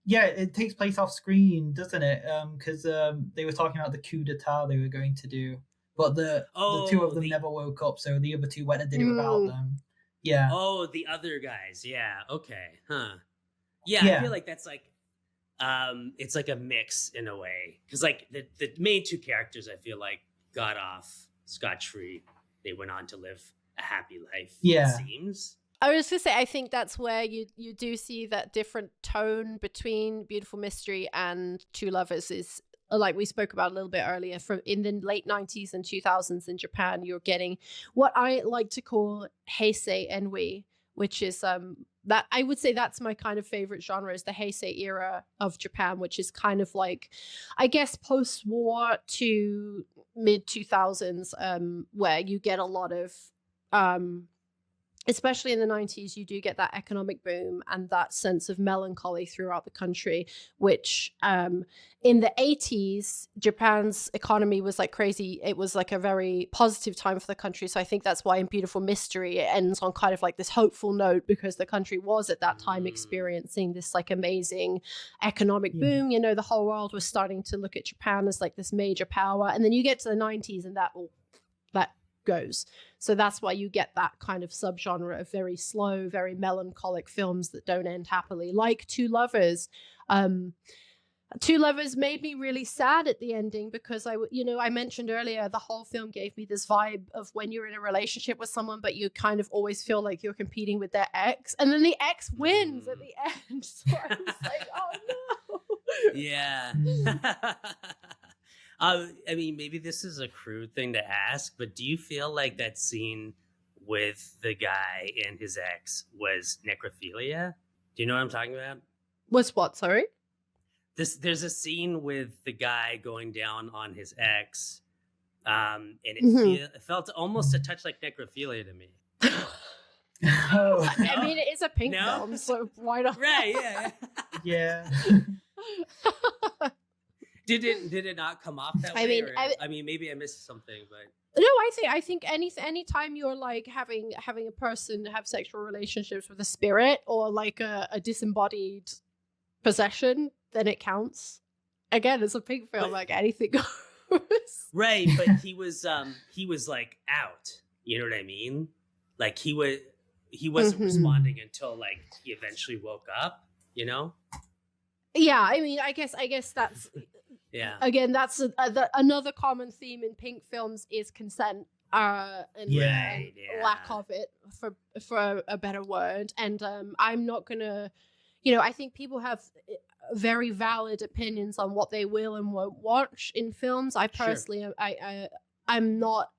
it takes place off screen, doesn't it? Because they were talking about the coup d'etat they were going to do, but the two of them never woke up, so the other two went and did it without them. Yeah. Oh, the other guys. Yeah. Okay. Huh. Yeah, I feel like that's like, it's like a mix in a way, because like the main two characters, I feel like, got off scotch-free. They went on to live a happy life. Yeah, it seems. I was gonna say, I think that's where you do see that different tone between Beautiful Mystery and Two Lovers is, like we spoke about a little bit earlier, from in the late 90s and 2000s in Japan. You're getting what I like to call Heisei Enwi, which is that I would say that's my kind of favorite genre, is the Heisei era of Japan, which is kind of like, I guess, post-war to mid 2000s, where you get a lot of especially in the 90s, you do get that economic boom and that sense of melancholy throughout the country, which in the 80s, Japan's economy was like crazy. It was like a very positive time for the country. So I think that's why in Beautiful Mystery, it ends on kind of like this hopeful note, because the country was at that time experiencing this like amazing economic boom. You know, the whole world was starting to look at Japan as like this major power. And then you get to the 90s and that goes. So that's why you get that kind of subgenre of very slow, very melancholic films that don't end happily, like Two Lovers. Two Lovers made me really sad at the ending, because I mentioned earlier, the whole film gave me this vibe of when you're in a relationship with someone, but you kind of always feel like you're competing with their ex, and then the ex wins at the end. So I was like, oh no. Yeah. I mean, maybe this is a crude thing to ask, but do you feel like that scene with the guy and his ex was necrophilia? Do you know what I'm talking about? Was what? Sorry? There's a scene with the guy going down on his ex, and it felt almost a touch like necrophilia to me. Oh, no? I mean, it is a Pink film, so why not? Right, Yeah. Did it not come off that way? I mean, maybe I missed something, but no, I think any time you're like having a person have sexual relationships with a spirit or like a disembodied possession, then it counts. Again, it's a Pink film, like anything goes. Right, but he was like out. You know what I mean? Like he wasn't responding until like he eventually woke up. You know? Yeah, I mean, I guess that's. Yeah. Again, that's another common theme in Pink films is consent, and lack of it, for a better word. And I'm not gonna, I think people have very valid opinions on what they will and won't watch in films. I personally, I'm not.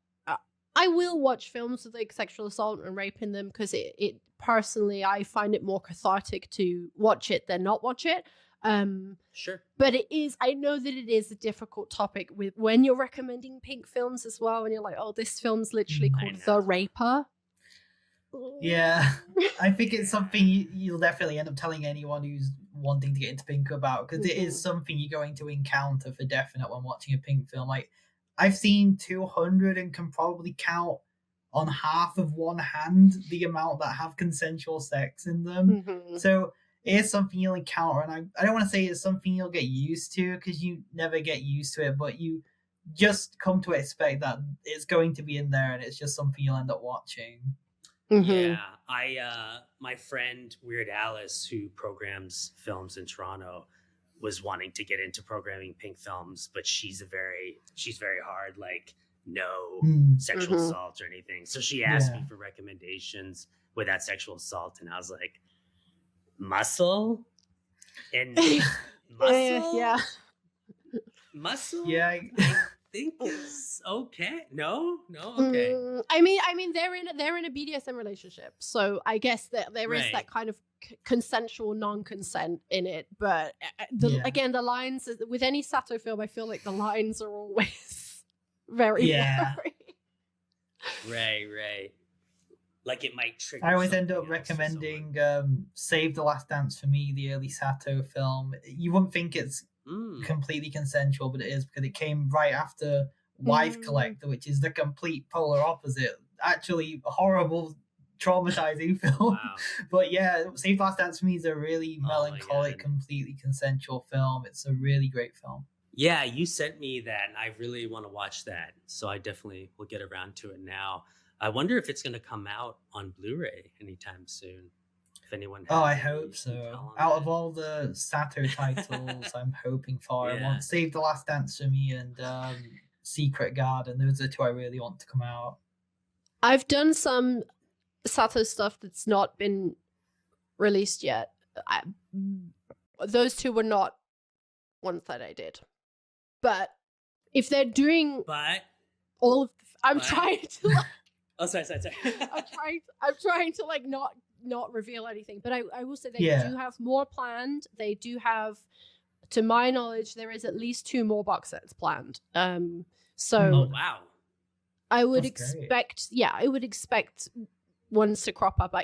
I will watch films with like sexual assault and rape in them because it personally, I find it more cathartic to watch it than not watch it. Sure. But I know that it is a difficult topic with when you're recommending Pink films as well, and you're like, oh, this film's literally called The Raper. Yeah, I think it's something you'll definitely end up telling anyone who's wanting to get into Pink about, because it is something you're going to encounter for definite when watching a Pink film. Like, I've seen 200 and can probably count on half of one hand the amount that have consensual sex in them. So it is something you'll encounter, and I don't want to say it's something you'll get used to, because you never get used to it, but you just come to expect that it's going to be in there, and it's just something you'll end up watching. Yeah, my friend Weird Alice, who programs films in Toronto, was wanting to get into programming Pink films, but she's very hard, like no sexual assault or anything. So she asked me for recommendations without sexual assault, and I was like, muscle and muscle, muscle. Yeah, I think it's okay. No, okay. I mean, they're in a BDSM relationship, so I guess that there is that kind of consensual non-consent in it. But again, the lines with any Sato film, I feel like the lines are always very blurry. Right. Like it might trigger. I always end up recommending Save the Last Dance for me, the early Sato film. You wouldn't think it's completely consensual, but it is, because it came right after Wife Collector, which is the complete polar opposite. Actually, a horrible, traumatizing film. Wow. But yeah, Save the Last Dance for me is a really melancholic, completely consensual film. It's a really great film. Yeah, you sent me that, and I really want to watch that, so I definitely will get around to it now. I wonder if it's going to come out on Blu-ray anytime soon. If anyone has I hope so. Out of all the Sato titles I'm hoping for, I want Save the Last Dance for me and Secret Garden. Those are two I really want to come out. I've done some Sato stuff that's not been released yet. Those two were not ones that I did. But if they're doing all of, I'm trying to. Like, oh, sorry. I'm trying to like not reveal anything, but I will say they do have more planned. They do have, to my knowledge, there is at least 2 more box sets planned. So oh wow, I would expect, I would expect ones to crop up.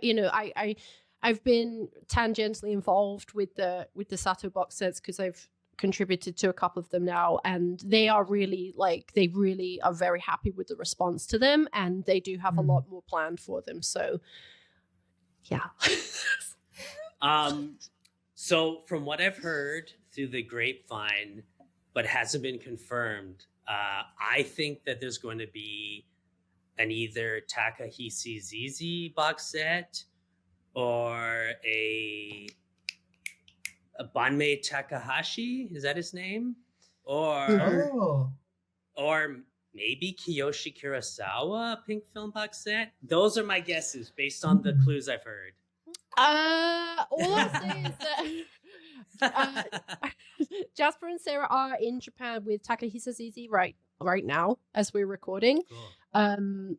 I've been tangentially involved with the Sato box sets because I've contributed to a couple of them now, and they are really they really are very happy with the response to them, and they do have a lot more planned for them. So yeah. So from what I've heard through the grapevine, but hasn't been confirmed, I think that there's going to be an either Takahisi ZZ box set or a Banmei Takahashi, is that his name? Or maybe Kiyoshi Kurosawa pink film box set. Those are my guesses based on the clues I've heard. All I'll say is that Jasper and Sarah are in Japan with Takahisa ZZ right now as we're recording. Cool.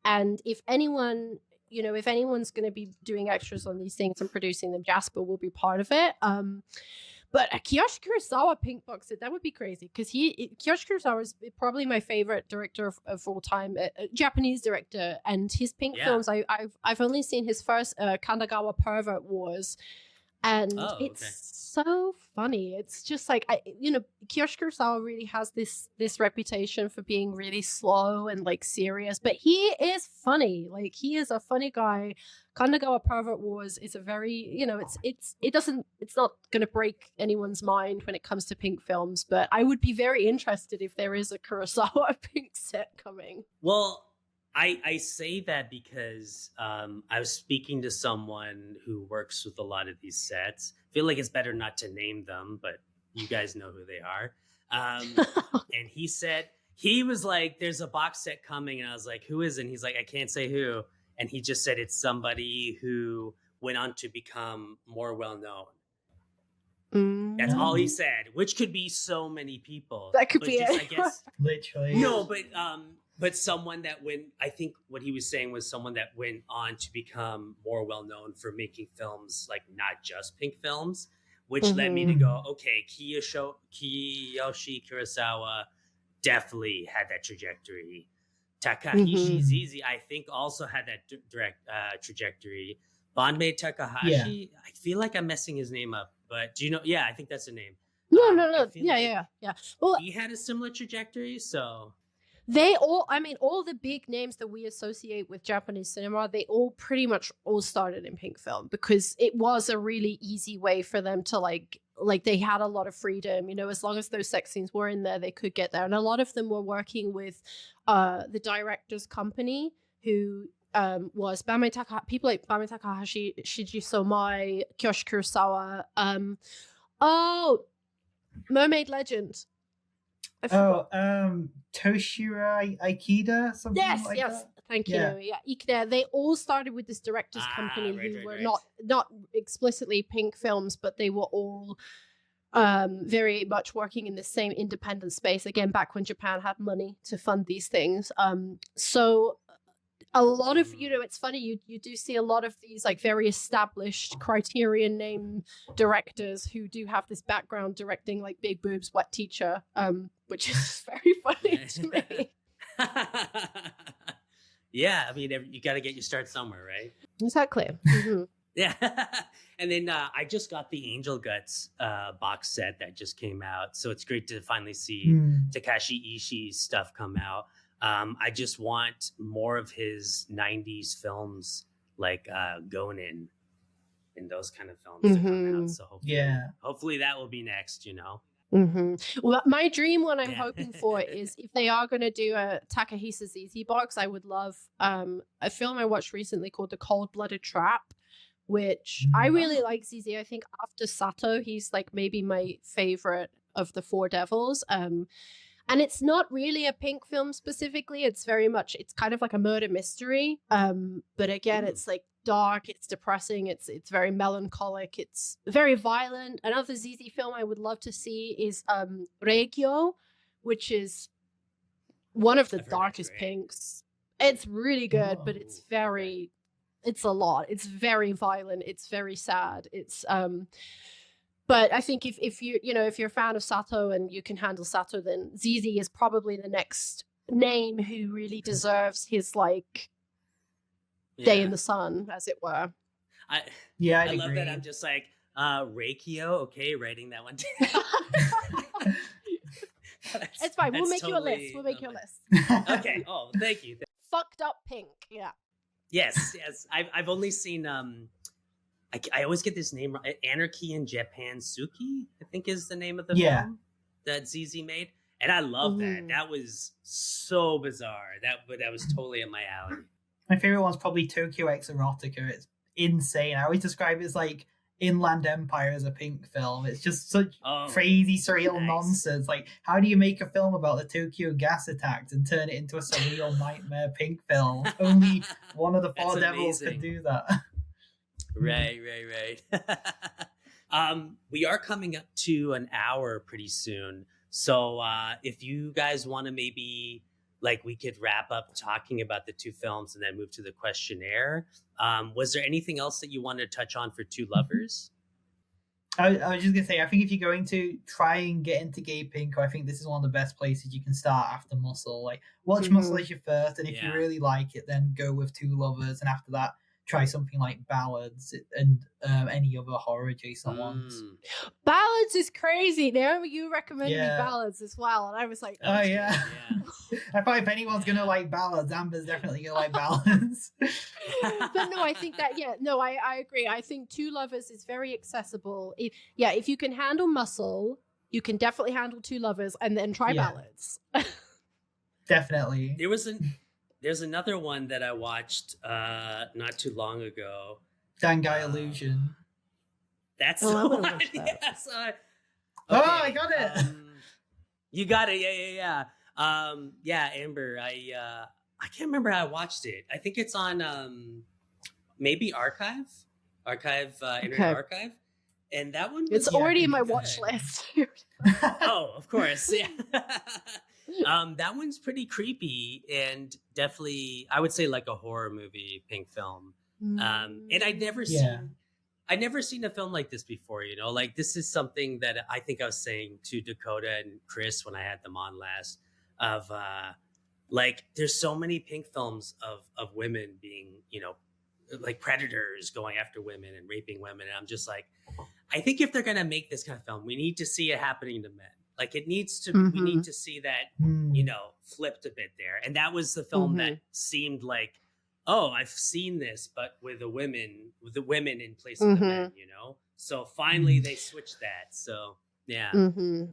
And if anyone, if anyone's going to be doing extras on these things and producing them, Jasper will be part of it. But a Kiyoshi Kurosawa pink box set, that would be crazy, because Kiyoshi Kurosawa is probably my favorite director of all time, a Japanese director, and his pink films, I've only seen his first Kanagawa Pervert Wars, and it's so funny. It's just like, Kiyoshi Kurosawa really has this reputation for being really slow and serious, but he is funny. He is a funny guy. Kanagawa Pervert Wars is a very, it's not going to break anyone's mind when it comes to pink films, but I would be very interested if there is a Kurosawa pink set coming. Well, I say that because I was speaking to someone who works with a lot of these sets. I feel like it's better not to name them, but you guys know who they are. And he said, he was like, there's a box set coming. And I was like, who is it? And he's like, I can't say who. And he just said it's somebody who went on to become more well-known. That's all he said, which could be so many people. That could be it. I guess, literally. No, but someone that I think what he was saying was someone that went on to become more well-known for making films, not just pink films, which led me to go, okay, Kiyoshi Kurosawa definitely had that trajectory. Takahashi ZZ, I think, also had that direct trajectory. Banmei Takahashi, I feel like I'm messing his name up, but do you know? Yeah, I think that's the name. No. Yeah. Well, he had a similar trajectory, so... all the big names that we associate with Japanese cinema, they all pretty much all started in pink film, because it was a really easy way for them to they had a lot of freedom, as long as those sex scenes were in there, they could get there. And a lot of them were working with the director's company, who was people like Banmei Takahashi, Shiji Somai, Kiyoshi Kurosawa, Mermaid Legend. Toshiro Ikeda, something like that. Thank you. Yeah, Ikeda. They all started with this director's company who were not explicitly pink films, but they were all very much working in the same independent space. Again, back when Japan had money to fund these things. So a lot of, it's funny, you do see a lot of these very established Criterion name directors who do have this background directing Big Boobs, Wet Teacher, which is very funny to me. Yeah, I mean, you got to get your start somewhere, right? Exactly. Yeah. And then I just got the Angel Guts box set that just came out. So it's great to finally see Takashi Ishii's stuff come out. I just want more of his 90s films like Gonin and those kind of films to come out. So hopefully that will be next, Well, my dream one I'm hoping for is, if they are going to do a Takahisa ZZ box, I would love a film I watched recently called The Cold-Blooded Trap, which I really like ZZ. I think after Sato, he's maybe my favorite of the Four Devils. And it's not really a pink film specifically. It's very much, it's kind of like a murder mystery. But again, it's dark, it's depressing, it's very melancholic, it's very violent. Another ZZ film I would love to see is Reikyo, which is one of the darkest pinks. It's really good, but it's a lot. It's very violent, it's very sad. It's but I think if you're a fan of Sato and you can handle Sato, then ZZ is probably the next name who really deserves his day in the sun, as it were. I I'd love agree. that. I'm just like, Reikio, okay, writing that one down. It's fine. We'll make you a list. We'll make you a list. Okay. Oh, thank you. Fucked up pink. Yeah. Yes. I've only seen I always get this name wrong. Anarchy in Japan Suki, I think is the name of the film that ZZ made. And I love that. That was so bizarre. That was totally in my alley. My favorite one's probably Tokyo X Erotica. It's insane. I always describe it as like Inland Empire as a pink film. It's just such crazy, surreal nonsense. Like, how do you make a film about the Tokyo gas attacks and turn it into a surreal nightmare pink film? Only one of the four devils can do that. Right. We are coming up to an hour pretty soon. So if you guys want to maybe, like, we could wrap up talking about the two films and then move to the questionnaire. Was there anything else that you wanted to touch on for Two Lovers? I was just going to say, I think if you're going to try and get into gay pink, I think this is one of the best places you can start after Muscle. Like, watch Muscle as your first, and if you really like it, then go with Two Lovers, and after that, try something like Ballads and any other horror adjacent ones. Ballads is crazy. Naomi, you recommended me Ballads as well, and I was like, oh yeah. I thought if anyone's gonna like Ballads, Amber's definitely gonna like Ballads. But no, I think that I agree. I think Two Lovers is very accessible. If you can handle Muscle, you can definitely handle Two Lovers, and then try Ballads. Definitely. There's another one that I watched not too long ago. Dangai Illusion. That's the one. Yes. Okay. I got it. You got it. Yeah. Amber. I can't remember how I watched it. I think it's on maybe Internet Archive, and that one. It's already in my watch list. Oh, of course. Yeah. That one's pretty creepy and definitely, I would say, like a horror movie pink film. And I'd never seen a film like this before, you know, like this is something that I think I was saying to Dakota and Chris when I had them on last of, like, there's so many pink films of women being, you know, like predators going after women and raping women. And I'm just like, I think if they're going to make this kind of film, we need to see it happening to men. Like it needs to, we need to see that, you know, flipped a bit there. And that was the film that seemed like, oh, I've seen this, but with the women in place of the men, you know? So finally they switched that. So yeah.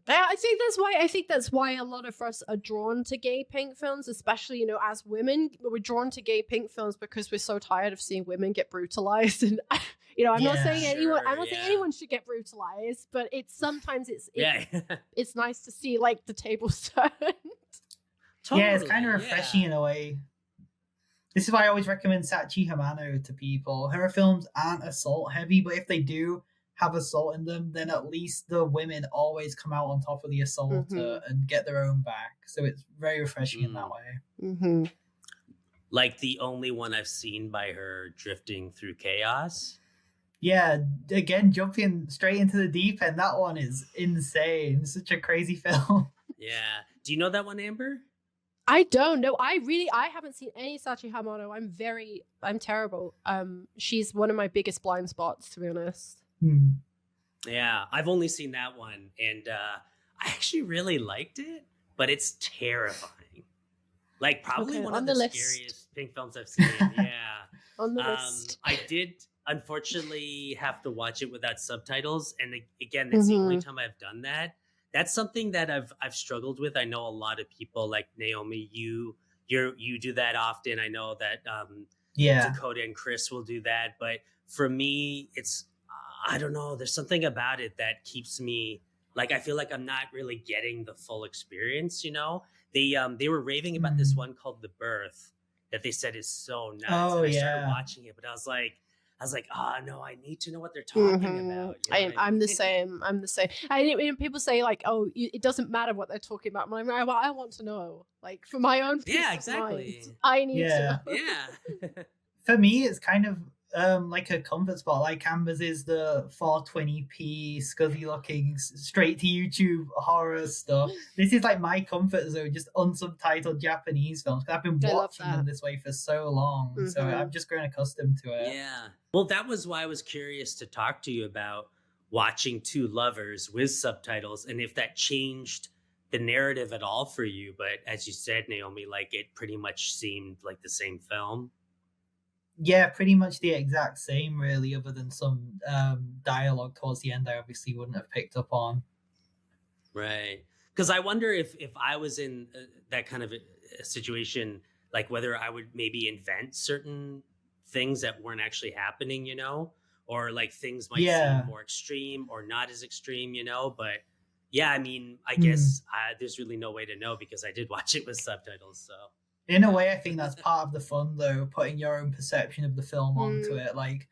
I think that's why a lot of us are drawn to gay pink films, especially, you know, as women, we're drawn to gay pink films because we're so tired of seeing women get brutalized. And you know, I'm not saying anyone should get brutalized, but it's nice to see like the tables turned. Totally, yeah, it's kind of refreshing in a way. This is why I always recommend Sachi Hamano to people. Her films aren't assault heavy, but if they do have assault in them, then at least the women always come out on top of the assaulter and get their own back. So it's very refreshing in that way. Like the only one I've seen by her, Drifting Through Chaos. Yeah, again, jumping straight into the deep end. That one is insane. It's such a crazy film. Yeah. Do you know that one, Amber? I don't know. I haven't seen any Sachi Hamano. I'm terrible. She's one of my biggest blind spots, to be honest. Yeah, I've only seen that one, and I actually really liked it, but it's terrifying. Like probably one of the scariest pink films I've seen. Yeah, on the list. I did unfortunately have to watch it without subtitles, and again, that's the only time I've done that. That's something that I've struggled with. I know a lot of people, like Naomi, you do that often. I know that Dakota and Chris will do that, but for me, it's I don't know. There's something about it that keeps me like I feel like I'm not really getting the full experience. You know, they were raving about this one called The Birth that they said is so nuts. Oh, and I started watching it, but I was like, oh no, I need to know what they're talking about. You know I'm the same. People say like, oh, it doesn't matter what they're talking about. I'm like, well, I want to know, like for my own peace of mind, I need to know. Yeah. For me, it's kind of like a comfort spot. Like Amber's is the 420p scuzzy looking straight to YouTube horror stuff. This is like my comfort zone, just unsubtitled Japanese films. I've been watching them this way for so long, so I'm just growing accustomed to it. Yeah. Well, that was why I was curious to talk to you about watching Two Lovers with subtitles and if that changed the narrative at all for you. But as you said, Naomi, like it pretty much seemed like the same film. Yeah, pretty much the exact same, really, other than some dialogue towards the end I obviously wouldn't have picked up on. Right. Because I wonder if I was in that kind of a situation, like whether I would maybe invent certain things that weren't actually happening, you know, or like things might seem more extreme or not as extreme, you know. But yeah, I mean, I guess there's really no way to know because I did watch it with subtitles. So in a way, I think that's part of the fun, though, putting your own perception of the film onto it, like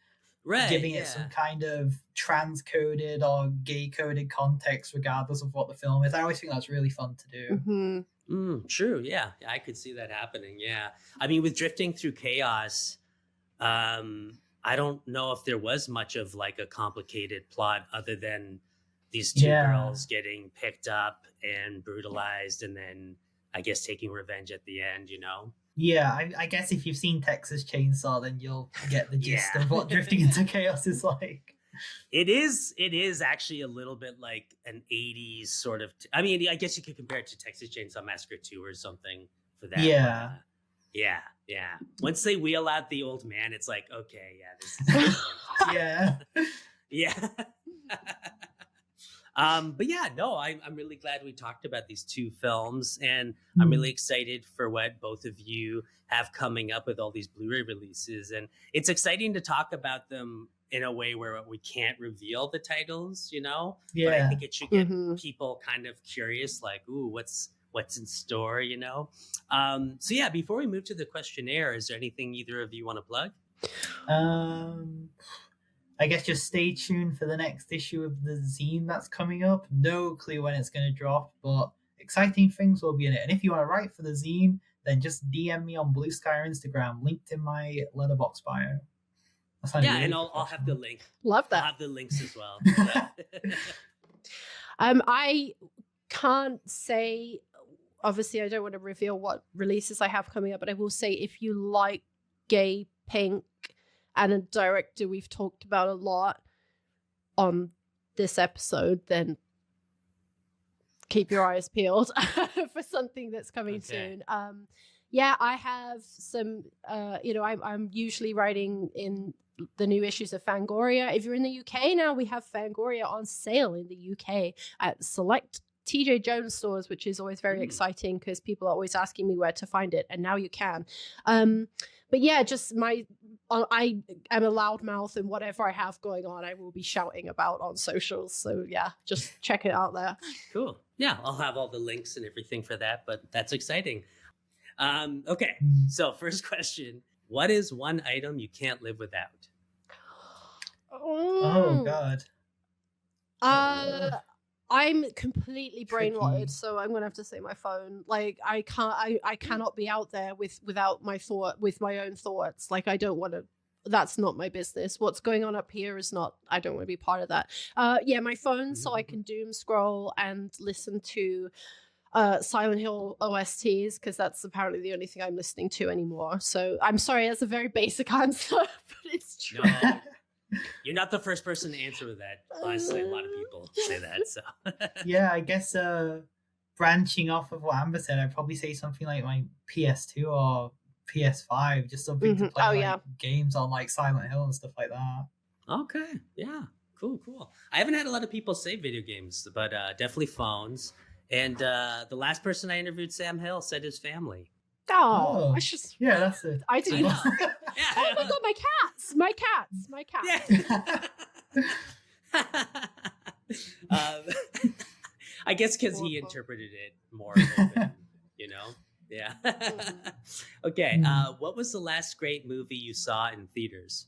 giving it some kind of transcoded or gay-coded context, regardless of what the film is. I always think that's really fun to do. True, yeah. I could see that happening, yeah. I mean, with Drifting Through Chaos, I don't know if there was much of like a complicated plot other than these two girls getting picked up and brutalized and then I guess taking revenge at the end, you know? Yeah, I guess if you've seen Texas Chainsaw, then you'll get the gist of what Drifting Into Chaos is like. It is actually a little bit like an 80s sort of... I mean, I guess you could compare it to Texas Chainsaw Massacre 2 or something for that. Yeah. Yeah. Once they wheel out the old man, it's like, okay, yeah, this is... Yeah. But yeah, no, I'm really glad we talked about these two films, and I'm really excited for what both of you have coming up with all these Blu-ray releases. And it's exciting to talk about them in a way where we can't reveal the titles, you know? Yeah. But I think it should get people kind of curious, like, ooh, what's in store, you know? So yeah, before we move to the questionnaire, is there anything either of you want to plug? I guess just stay tuned for the next issue of the zine that's coming up. No clue when it's going to drop, but exciting things will be in it. And if you want to write for the zine, then just DM me on Blue Sky or Instagram, linked in my Letterboxd bio. Yeah, really and I'll have the link. Love that. I'll have the links as well. I can't say, obviously I don't want to reveal what releases I have coming up, but I will say if you like gay pink and a director we've talked about a lot on this episode, then keep your eyes peeled for something that's coming soon. Yeah, I have some, I'm usually writing in the new issues of Fangoria. If you're in the UK now, we have Fangoria on sale in the UK at select TJ Jones stores, which is always very exciting because people are always asking me where to find it, and now you can. But yeah, just I am a loudmouth, and whatever I have going on, I will be shouting about on socials. So yeah, just check it out there. Cool. Yeah, I'll have all the links and everything for that, but that's exciting. Okay, so first question. What is one item you can't live without? Oh God. I'm completely brainwashed, so I'm gonna have to say my phone. Like I cannot be out there without my own thoughts. Like I don't want to. That's not my business. What's going on up here is not. I don't want to be part of that. Yeah, my phone, so I can doom scroll and listen to Silent Hill OSTs because that's apparently the only thing I'm listening to anymore. So I'm sorry, that's a very basic answer, but it's true. No. You're not the first person to answer with that. Honestly, a lot of people say that. So yeah, I guess branching off of what Amber said, I'd probably say something like my PS2 or PS5, just something to play games on like Silent Hill and stuff like that. Okay, yeah, cool. I haven't had a lot of people say video games, but definitely phones. And the last person I interviewed, Sam Hill, said his family. Oh, yeah, that's it. I didn't know. Yeah. Oh my god, my cats. Yeah. I guess because he interpreted it more open, you know? Yeah. Okay. What was the last great movie you saw in theaters?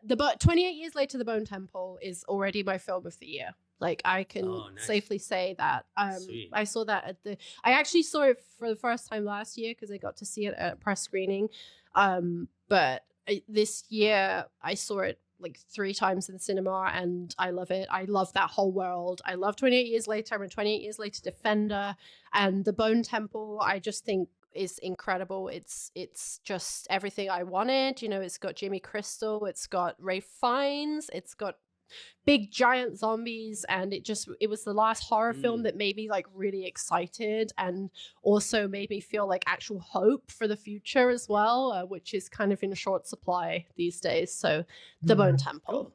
The 28 Years Later, The Bone Temple is already my film of the year. Like I can safely say that. I saw that I actually saw it for the first time last year because I got to see it at a press screening. But this year I saw it like 3 times in the cinema, and I love it. I love that whole world. I love 28 Years Later. I'm a 28 Years Later defender, and the Bone Temple I just think is incredible. It's just everything I wanted. You know, it's got Jimmy Crystal, it's got Ray Fiennes, it's got big giant zombies, and it was the last horror film that made me like really excited, and also made me feel like actual hope for the future as well, which is kind of in short supply these days. So the Bone Temple. Cool.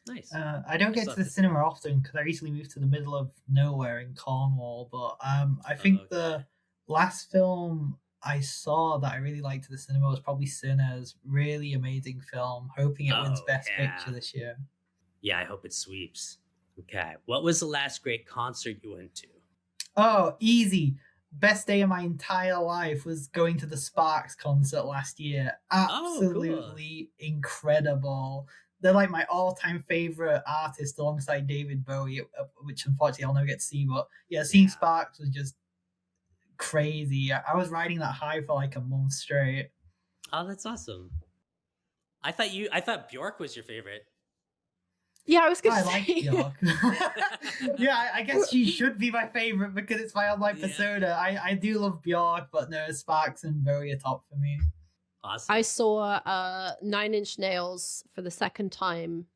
Nice. I don't get to the cinema often because I recently moved to the middle of nowhere in Cornwall, but I think the last film I saw that I really liked at the cinema was probably Sinners. Really amazing film. Hoping it wins Best Picture this year. Yeah, I hope it sweeps. Okay. What was the last great concert you went to? Oh, easy. Best day of my entire life was going to the Sparks concert last year. Absolutely incredible. They're like my all-time favorite artist alongside David Bowie, which unfortunately I'll never get to see. But yeah, seeing Sparks was just crazy. I was riding that high for like a month straight. Oh, that's awesome. I thought Bjork was your favorite. Yeah, I was gonna I say. like Bjork. Yeah, I guess she should be my favorite because it's my online persona. I do love Bjork, but no, Sparks and Bowie are top for me. Awesome. I saw 9 Inch Nails for the second time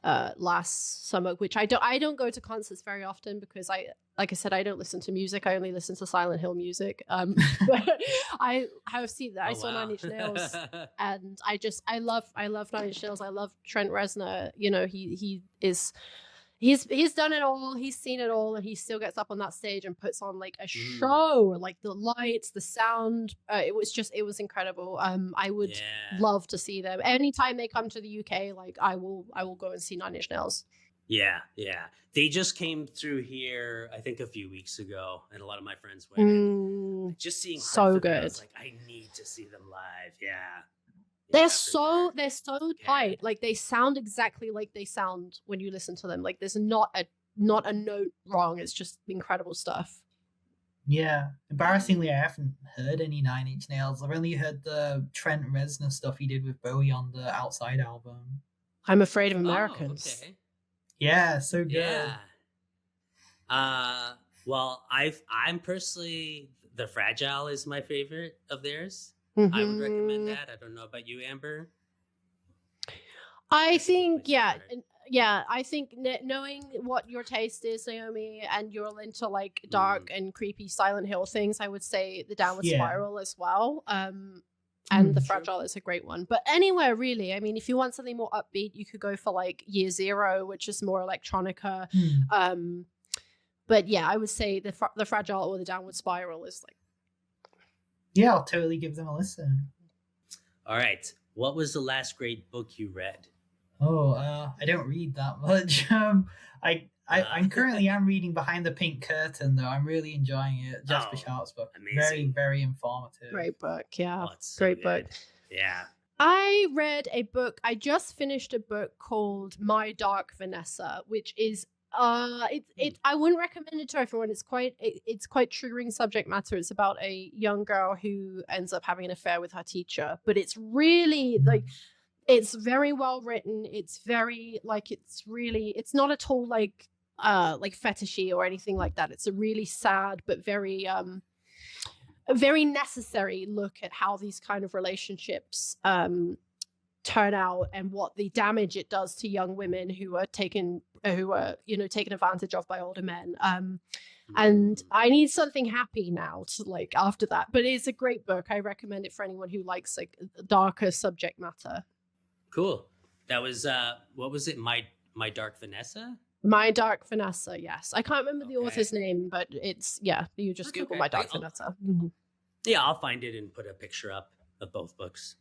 last summer, which I don't go to concerts very often because like I said, I don't listen to music. I only listen to Silent Hill music. But I have seen that. I saw 9 Inch Nails, and I love 9 Inch Nails. I love Trent Reznor. You know, he's done it all. He's seen it all, and he still gets up on that stage and puts on like a show, like the lights, the sound. It was incredible. I would love to see them anytime they come to the UK. Like I will go and see 9 Inch Nails. Yeah. They just came through here, I think, a few weeks ago, and a lot of my friends went. Just seeing so them, good. I was like, I need to see them live. Yeah. They're so tight. Like they sound exactly like they sound when you listen to them. Like there's not a note wrong. It's just incredible stuff. Yeah. Embarrassingly, I haven't heard any 9 Inch Nails. I've only heard the Trent Reznor stuff he did with Bowie on the Outside album. I'm Afraid of Americans. Oh, okay. Yeah, so good. Yeah. Well, I'm personally, The Fragile is my favorite of theirs. Mm-hmm. I would recommend that. I don't know about you, Amber. I think, I think knowing what your taste is, Naomi, and you're into like dark and creepy Silent Hill things, I would say The Downward Spiral as well. And The Fragile is a great one. But anywhere, really. I mean, if you want something more upbeat, you could go for like Year Zero, which is more electronica. But yeah, I would say the Fragile or The Downward Spiral is like... Yeah, I'll totally give them a listen. All right. What was the last great book you read? Oh, I don't read that much. I'm currently reading Behind the Pink Curtain, though. I'm really enjoying it. Jasper Sharp's book. Amazing. Very, very informative. Great book, yeah. Oh, so great good. book. Yeah. I read a book. I just finished a book called My Dark Vanessa, which is I wouldn't recommend it to everyone. It's quite triggering subject matter. It's about a young girl who ends up having an affair with her teacher, but it's really like it's very well written. It's very like it's not at all like fetishy or anything like that. It's a really sad but very very necessary look at how these kind of relationships turn out and what the damage it does to young women who are taken advantage of by older men. And I need something happy now to like after that. But it's a great book. I recommend it for anyone who likes like darker subject matter. Cool. That was what was it? My Dark Vanessa? My Dark Vanessa, yes. I can't remember the author's name, but it's you just Google My Dark Vanessa. Mm-hmm. Yeah, I'll find it and put a picture up of both books.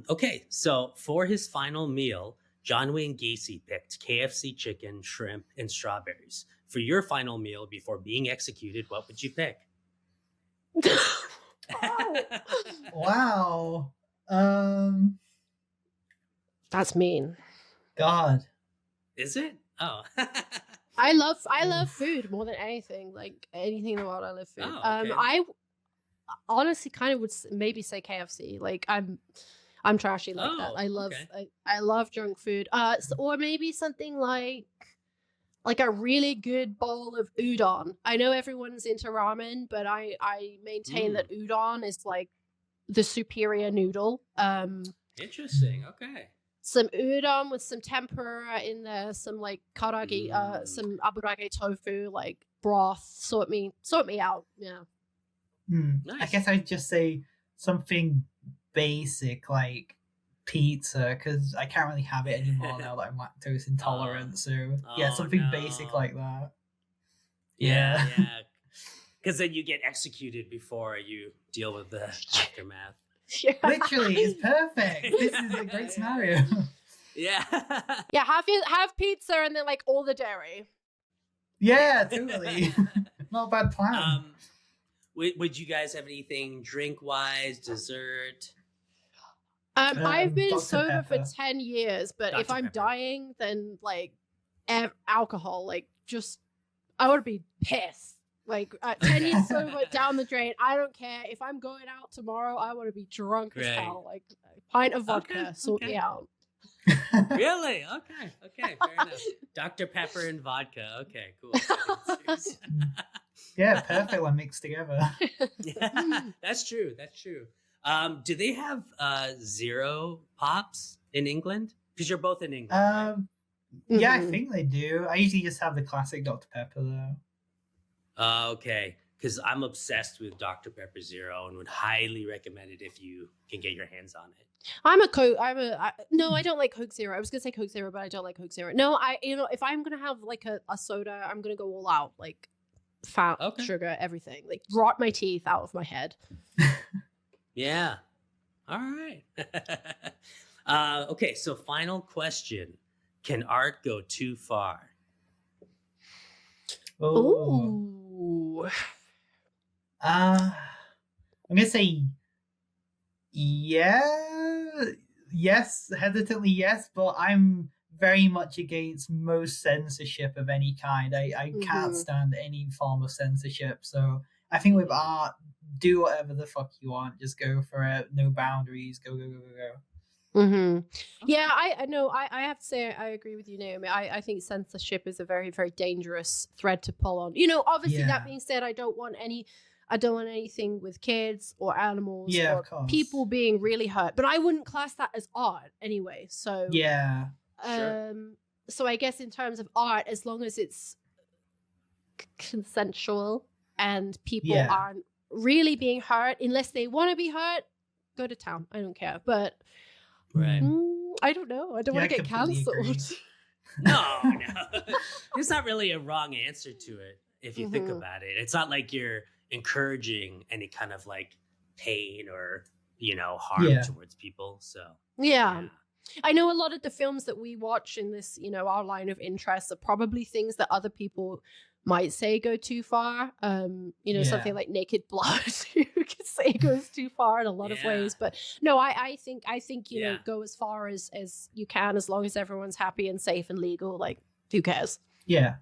Okay, so for his final meal, John Wayne Gacy picked KFC chicken, shrimp, and strawberries. For your final meal before being executed, what would you pick? Wow. That's mean. God. Is it? Oh. I love food more than anything. Like anything in the world, I love food. Oh, okay. honestly kind of would maybe say KFC. Like I'm trashy like that. I love I love junk food. Or maybe something like a really good bowl of udon. I know everyone's into ramen, but I maintain that udon is like the superior noodle. Interesting. Okay. Some udon with some tempura in there, some like karagi, some aburage tofu, like broth. Sort me out. Yeah. Nice. I guess I'd just say something basic like pizza, because I can't really have it anymore now that I'm lactose intolerant. So something basic like that. Yeah. Because then you get executed before you deal with the aftermath. Yeah. Literally, it's perfect. This is a great scenario. Yeah. Yeah, have pizza and then like all the dairy. Yeah, totally. Not a bad plan. Would you guys have anything drink-wise, dessert? I've been Dr. sober Pepper. for 10 years, but Dr. if I'm Pepper. dying, then like alcohol, like just I would be pissed. Like 10 years sober down the drain. I don't care if I'm going out tomorrow. I want to be drunk as Right. hell. Like a pint of vodka, sort me out. Really? Okay, fair enough. Dr. Pepper and vodka. Okay, cool. Yeah, perfect when mixed together. Yeah, that's true. Do they have zero pops in England? Because you're both in England. Right? Yeah, I think they do. I usually just have the classic Dr. Pepper though. Okay, because I'm obsessed with Dr. Pepper Zero and would highly recommend it if you can get your hands on it. No, I don't like Coke Zero. I was gonna say Coke Zero, but I don't like Coke Zero. No, if I'm gonna have like a soda, I'm gonna go all out, like fat, sugar, everything. Like rot my teeth out of my head. Yeah. All right. Okay, so final question. Can art go too far? Ooh. I'm gonna say yes, hesitantly yes, but I'm very much against most censorship of any kind. I can't stand any form of censorship. So I think with art, do whatever the fuck you want. Just go for it. No boundaries. Go. Yeah, I know. I have to say I agree with you, Naomi. I think censorship is a very, very dangerous thread to pull on. Obviously that being said, I don't want anything with kids or animals or of course. people being really hurt. But I wouldn't class that as art anyway. So yeah. Sure. So I guess in terms of art, as long as it's consensual and people aren't really being hurt, unless they want to be hurt, go to town. I don't care. But Right. I don't know. I don't want to get cancelled. No. There's not really a wrong answer to it if you think about it. It's not like you're encouraging any kind of like pain or harm towards people. So yeah. I know a lot of the films that we watch in this, our line of interest are probably things that other people might say go too far. Something like Naked Blood, you could say goes too far in a lot of ways. But no, I think go as far as you can, as long as everyone's happy and safe and legal. Like, who cares? Yeah.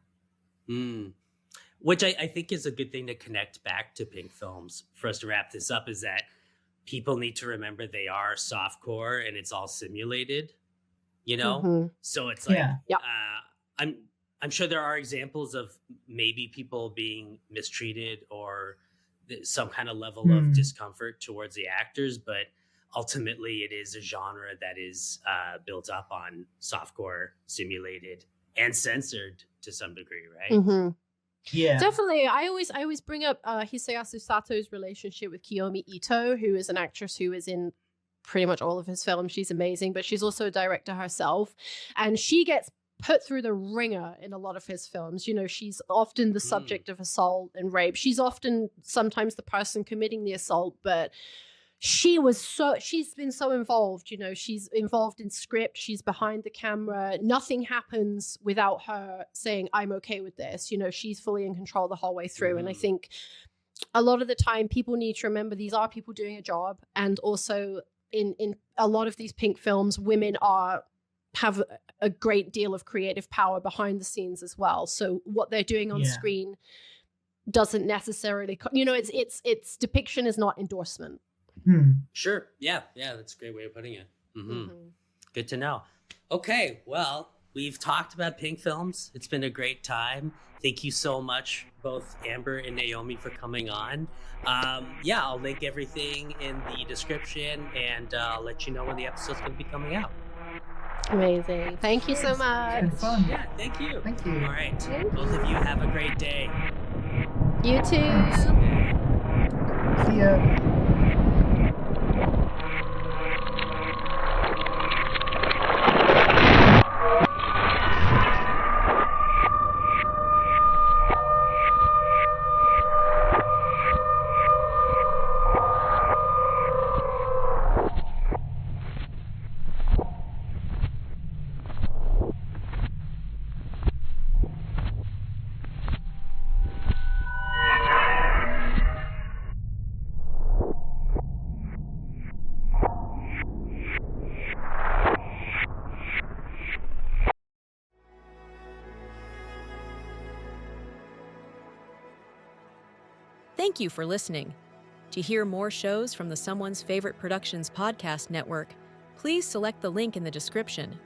Which I think is a good thing to connect back to Pink films for us to wrap this up, is that people need to remember they are softcore and it's all simulated, So it's like, I'm sure there are examples of maybe people being mistreated or some kind of level of discomfort towards the actors, but ultimately it is a genre that is built up on softcore, simulated, and censored to some degree, right? Yeah, definitely. I always bring up Hisayasu Sato's relationship with Kiyomi Ito, who is an actress who is in pretty much all of his films. She's amazing, but she's also a director herself, and she gets put through the ringer in a lot of his films. She's often the subject of assault and rape. She's often sometimes the person committing the assault, but she's been so involved. She's involved in script, she's behind the camera. Nothing happens without her saying, I'm okay with this. She's fully in control the whole way through. And I think a lot of the time people need to remember these are people doing a job. And also in a lot of these Pink films, women have a great deal of creative power behind the scenes as well. So what they're doing on screen doesn't necessarily, its depiction is not endorsement. Sure. Yeah. That's a great way of putting it. Good to know. Okay. Well, we've talked about Pink films. It's been a great time. Thank you so much, both Amber and Naomi, for coming on. I'll link everything in the description, and I'll let you know when the episode's going to be coming out. Amazing. Thank you so much. It's been fun. Yeah, thank you. Thank you. All right. Both of you have a great day. You too. See ya. Thank you for listening. To hear more shows from the Someone's Favorite Productions podcast network, please select the link in the description